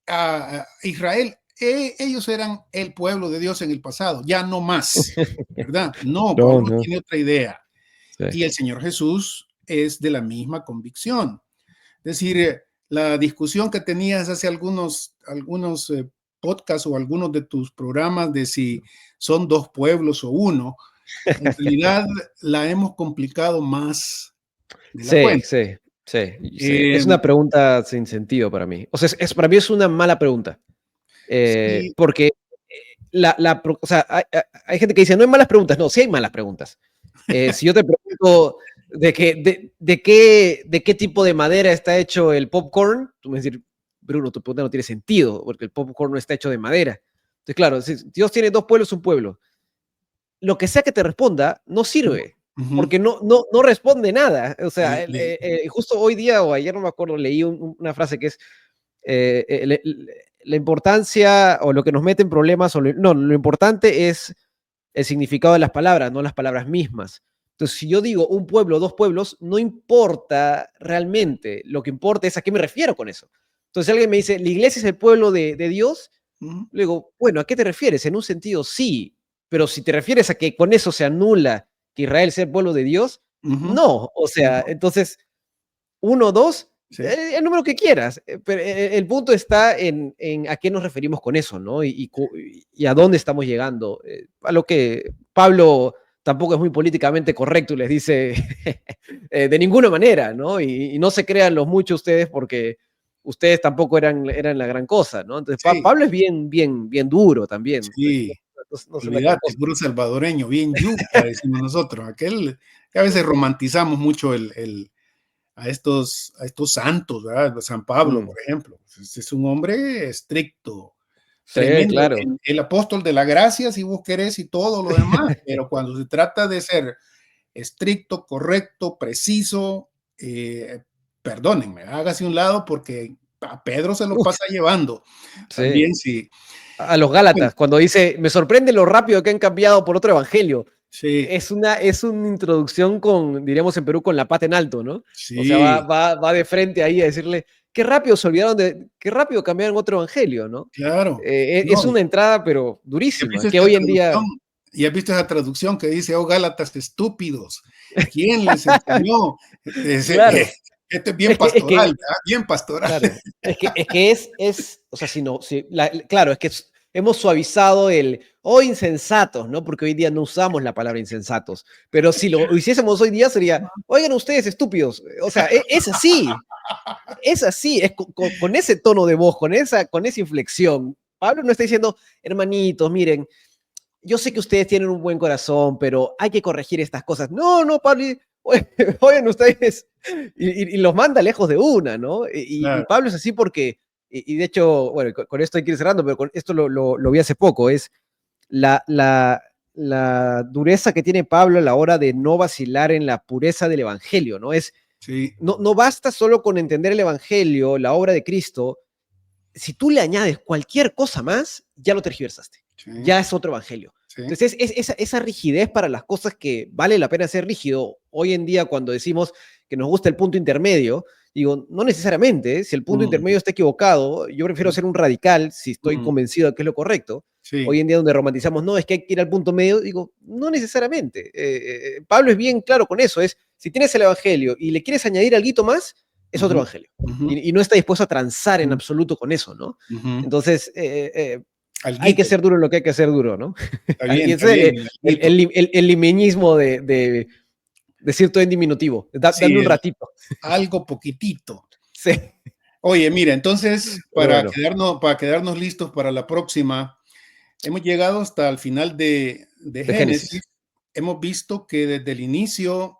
a Israel, ellos eran el pueblo de Dios en el pasado, ya no más, ¿verdad? No, No, Pablo no no. tiene otra idea. Sí. Y el Señor Jesús es de la misma convicción. Es decir, la discusión que tenías hace algunos podcasts o algunos de tus programas de si son dos pueblos o uno, en realidad la hemos complicado más de la Sí, cuenta. sí, sí, sí. Eh, Es una pregunta sin sentido para mí. O sea, para mí es una mala pregunta. sí, Porque o sea, hay gente que dice, no hay malas preguntas. No, sí hay malas preguntas. Si yo te pregunto de qué tipo de madera está hecho el popcorn, tú me vas a decir, Bruno, tu pregunta no tiene sentido, porque el popcorn no está hecho de madera. Entonces, claro, si Dios tiene dos pueblos, un pueblo. Lo que sea que te responda, no sirve, ujú, porque no responde nada. O sea, le- justo hoy día o ayer, no me acuerdo, leí una frase que es la importancia o lo que nos mete en problemas, no, lo importante es el significado de las palabras, no las palabras mismas. Entonces, si yo digo un pueblo, dos pueblos, no importa realmente, lo que importa es a qué me refiero con eso. Entonces, si alguien me dice, la iglesia es el pueblo de Dios, ujú, le digo, bueno, ¿a qué te refieres? En un sentido, sí, pero si te refieres a que con eso se anula que Israel sea el pueblo de Dios, ujú, no. O sea, no, entonces, uno, dos, sí, el número que quieras, pero el punto está en a qué nos referimos con eso, ¿no? Y a dónde estamos llegando. A lo que Pablo tampoco es muy políticamente correcto y les dice de ninguna manera, ¿no? Y no se crean los muchos ustedes porque ustedes tampoco eran la gran cosa, ¿no? Entonces sí, Pablo es bien, bien, bien duro también. sí, No es una gran olvídate, cosa. puro salvadoreño, bien yuca, decimos nosotros, aquel que a veces romantizamos mucho a estos santos, ¿verdad? San Pablo, Mm, por ejemplo, es un hombre estricto, sí, tremendo, claro. el apóstol de la gracia, si vos querés, y todo lo demás, pero cuando se trata de ser estricto, correcto, preciso, perdónenme, hágase un lado porque a Pedro se lo Uf, pasa llevando. sí. También sí. A los Bueno, Gálatas, cuando dice, me sorprende lo rápido que han cambiado por otro evangelio. sí, Es una introducción con, diríamos en Perú, con la pata en alto, ¿no? O sea, va, sí, va, va de frente ahí a decirle, qué rápido se olvidaron qué rápido cambiaron otro evangelio, ¿no? claro. Es No, una entrada, pero ¿ya durísima, viste que esta hoy en día, traducción? ¿Ya viste esa traducción que dice, oh Gálatas estúpidos? ¿Quién les enseñó? claro, Esto es bien es pastoral, que ¿verdad? Bien pastoral. claro, o sea, si no, si, claro, es que hemos suavizado insensatos, ¿no? Porque hoy día no usamos la palabra insensatos, pero si lo hiciésemos hoy día sería, oigan ustedes estúpidos, o sea, es así, es con ese tono de voz, con esa inflexión. Pablo no está diciendo, hermanitos, miren, yo sé que ustedes tienen un buen corazón, pero hay que corregir estas cosas. No, no, Pablo, oigan ustedes, y los manda lejos de una, ¿no? Y Claro, Pablo es así porque, y de hecho, bueno, con esto hay que ir cerrando, pero con esto lo vi hace poco, es la, la, la dureza que tiene Pablo a la hora de no vacilar en la pureza del Evangelio, ¿no? sí, No basta solo con entender el Evangelio, la obra de Cristo, si tú le añades cualquier cosa más, ya lo tergiversaste. sí, Ya es otro evangelio. sí, Entonces, esa rigidez para las cosas que vale la pena ser rígido, hoy en día cuando decimos que nos gusta el punto intermedio, digo, no necesariamente, ¿eh? Si el punto mm, intermedio está equivocado, yo prefiero ser un radical si estoy mm, convencido de que es lo correcto. sí, Hoy en día donde romantizamos, no, es que hay que ir al punto medio, digo, no necesariamente. Pablo es bien claro con eso, si tienes el evangelio y le quieres añadir algo más, es otro ujú, evangelio ujú, y no está dispuesto a transar en mm, absoluto con eso, ¿no? ujú. Entonces, hay que Alguito, ser duro en lo que hay que ser duro, ¿no? está Es el, bien, el, alguito. el limeñismo de decir todo en diminutivo. Dame Sí, un ratito. algo poquitito. Sí, Oye, mira, entonces, pero bueno, para quedarnos listos para la próxima, hemos llegado hasta el final de de Génesis. Génesis. Hemos visto que desde el inicio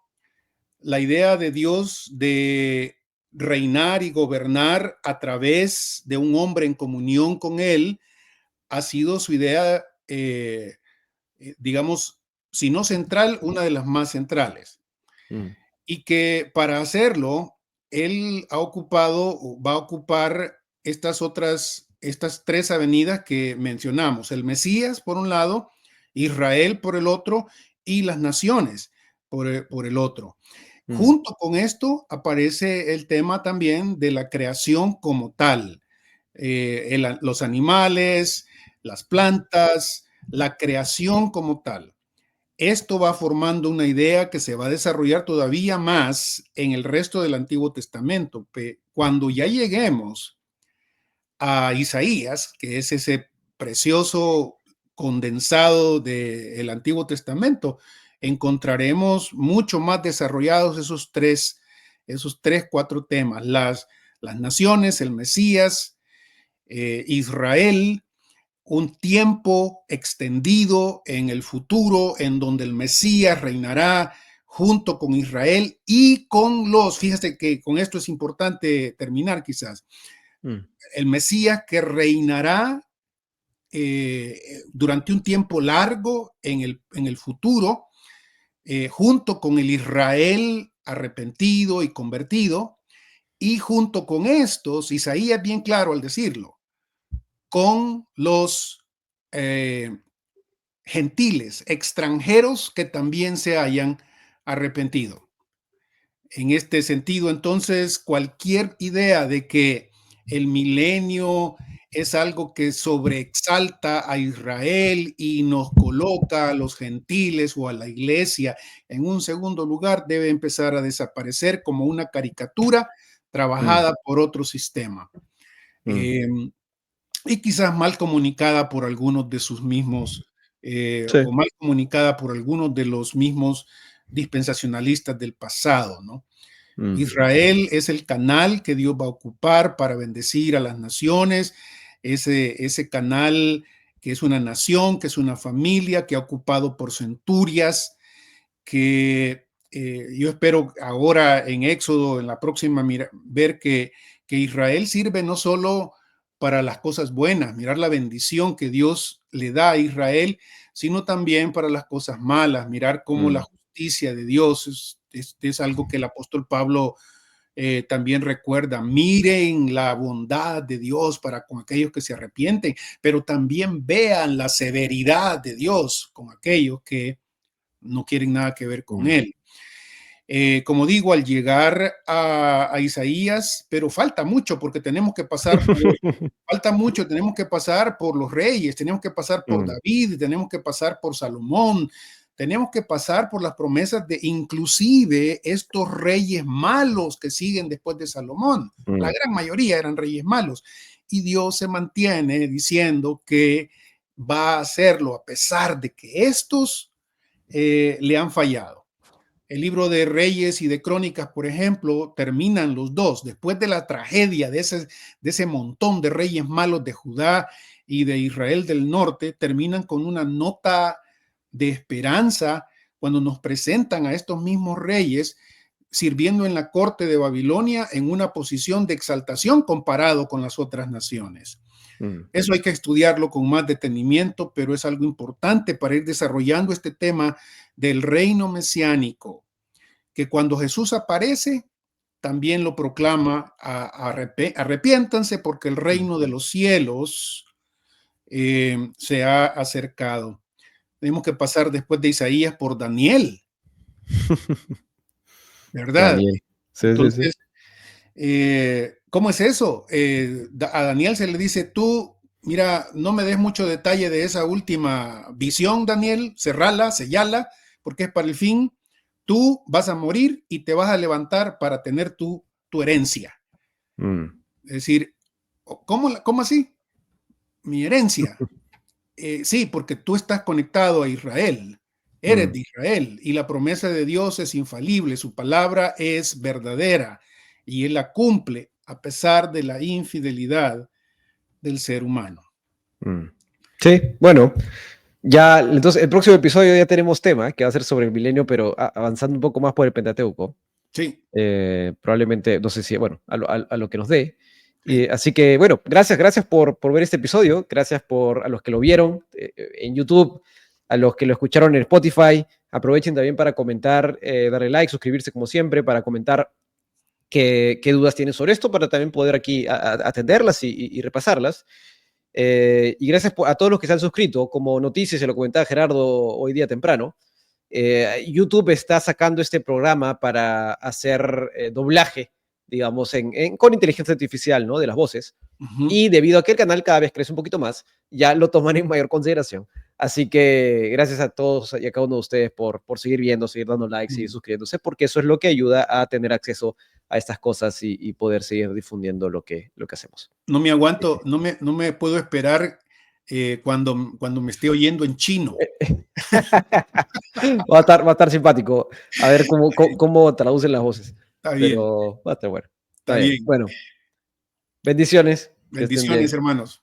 la idea de Dios de reinar y gobernar a través de un hombre en comunión con Él ha sido su idea, digamos, si no central, una de las más centrales. Mm. y que para hacerlo, él ha ocupado o va a ocupar estas tres avenidas que mencionamos: el Mesías por un lado, Israel por el otro y las naciones por el otro. Junto con esto aparece el tema también de la creación como tal, los animales, las plantas, la creación como tal. Esto va formando una idea que se va a desarrollar todavía más en el resto del Antiguo Testamento. Cuando ya lleguemos a Isaías, que es ese precioso condensado del Antiguo Testamento, encontraremos mucho más desarrollados cuatro temas: las naciones, el Mesías, Israel, un tiempo extendido en el futuro en donde el Mesías reinará junto con Israel y fíjate que con esto es importante terminar quizás, el Mesías que reinará durante un tiempo largo en el futuro, junto con el Israel arrepentido y convertido, y junto con estos, Isaías bien claro al decirlo, con los gentiles, extranjeros que también se hayan arrepentido. En este sentido, entonces, cualquier idea de que el milenio es algo que sobreexalta a Israel y nos coloca a los gentiles o a la iglesia en un segundo lugar debe empezar a desaparecer como una caricatura trabajada por otro sistema. Y quizás mal comunicada por algunos de sus mismos, o mal comunicada por algunos de los mismos dispensacionalistas del pasado, ¿no? Israel es el canal que Dios va a ocupar para bendecir a las naciones, ese canal que es una nación, que es una familia, que ha ocupado por centurias, que yo espero ahora en Éxodo, en la próxima, ver que Israel sirve no solo para las cosas buenas, mirar la bendición que Dios le da a Israel, sino también para las cosas malas, mirar cómo la justicia de Dios es algo que el apóstol Pablo también recuerda. Miren la bondad de Dios para con aquellos que se arrepienten, pero también vean la severidad de Dios con aquellos que no quieren nada que ver con él. Como digo, al llegar a Isaías, pero falta mucho porque tenemos que pasar tenemos que pasar por los reyes, tenemos que pasar por David, tenemos que pasar por Salomón, tenemos que pasar por las promesas de inclusive estos reyes malos que siguen después de Salomón. La gran mayoría eran reyes malos y Dios se mantiene diciendo que va a hacerlo a pesar de que estos le han fallado. El libro de Reyes y de Crónicas, por ejemplo, terminan los dos, después de la tragedia de ese montón de reyes malos de Judá y de Israel del norte, terminan con una nota de esperanza cuando nos presentan a estos mismos reyes sirviendo en la corte de Babilonia en una posición de exaltación comparado con las otras naciones. Eso hay que estudiarlo con más detenimiento, pero es algo importante para ir desarrollando este tema del reino mesiánico, que cuando Jesús aparece, también lo proclama: arrepiéntanse porque el reino de los cielos se ha acercado. Tenemos que pasar después de Isaías por Daniel, ¿verdad? Daniel. Sí, Entonces, sí. ¿cómo es eso? A Daniel se le dice: tú, mira, no me des mucho detalle de esa última visión, Daniel, cerrala, sellala, porque es para el fin. Tú vas a morir y te vas a levantar para tener tu herencia. Es decir, ¿cómo así? Mi herencia. Sí, porque tú estás conectado a Israel. Eres de Israel y la promesa de Dios es infalible. Su palabra es verdadera y Él la cumple a pesar de la infidelidad del ser humano. Sí, bueno, ya, entonces el próximo episodio ya tenemos tema que va a ser sobre el milenio, pero avanzando un poco más por el Pentateuco. Sí. Probablemente, no sé si, bueno, a lo que nos dé. Sí. Así que, bueno, gracias por ver este episodio, gracias a los que lo vieron en YouTube, a los que lo escucharon en Spotify, Aprovechen también para comentar, darle like, suscribirse como siempre, para comentar qué dudas tienen sobre esto, para también poder aquí atenderlas y repasarlas. Y gracias a todos los que se han suscrito. Como noticias, se lo comentaba Gerardo hoy día temprano, YouTube está sacando este programa para hacer doblaje, digamos, con inteligencia artificial, ¿no? De las voces. Y debido a que el canal cada vez crece un poquito más, ya lo toman en mayor consideración. Así que gracias a todos y a cada uno de ustedes por seguir viendo, seguir dando likes, seguir suscribiéndose, porque eso es lo que ayuda a tener acceso a estas cosas y poder seguir difundiendo lo que hacemos. No me aguanto, no me puedo esperar cuando me esté oyendo en chino. Va a estar simpático. A ver cómo traducen las voces. Está bien. Pero va a estar bueno. Está bien. Bueno, bendiciones. Que estén Bendiciones, bien. hermanos.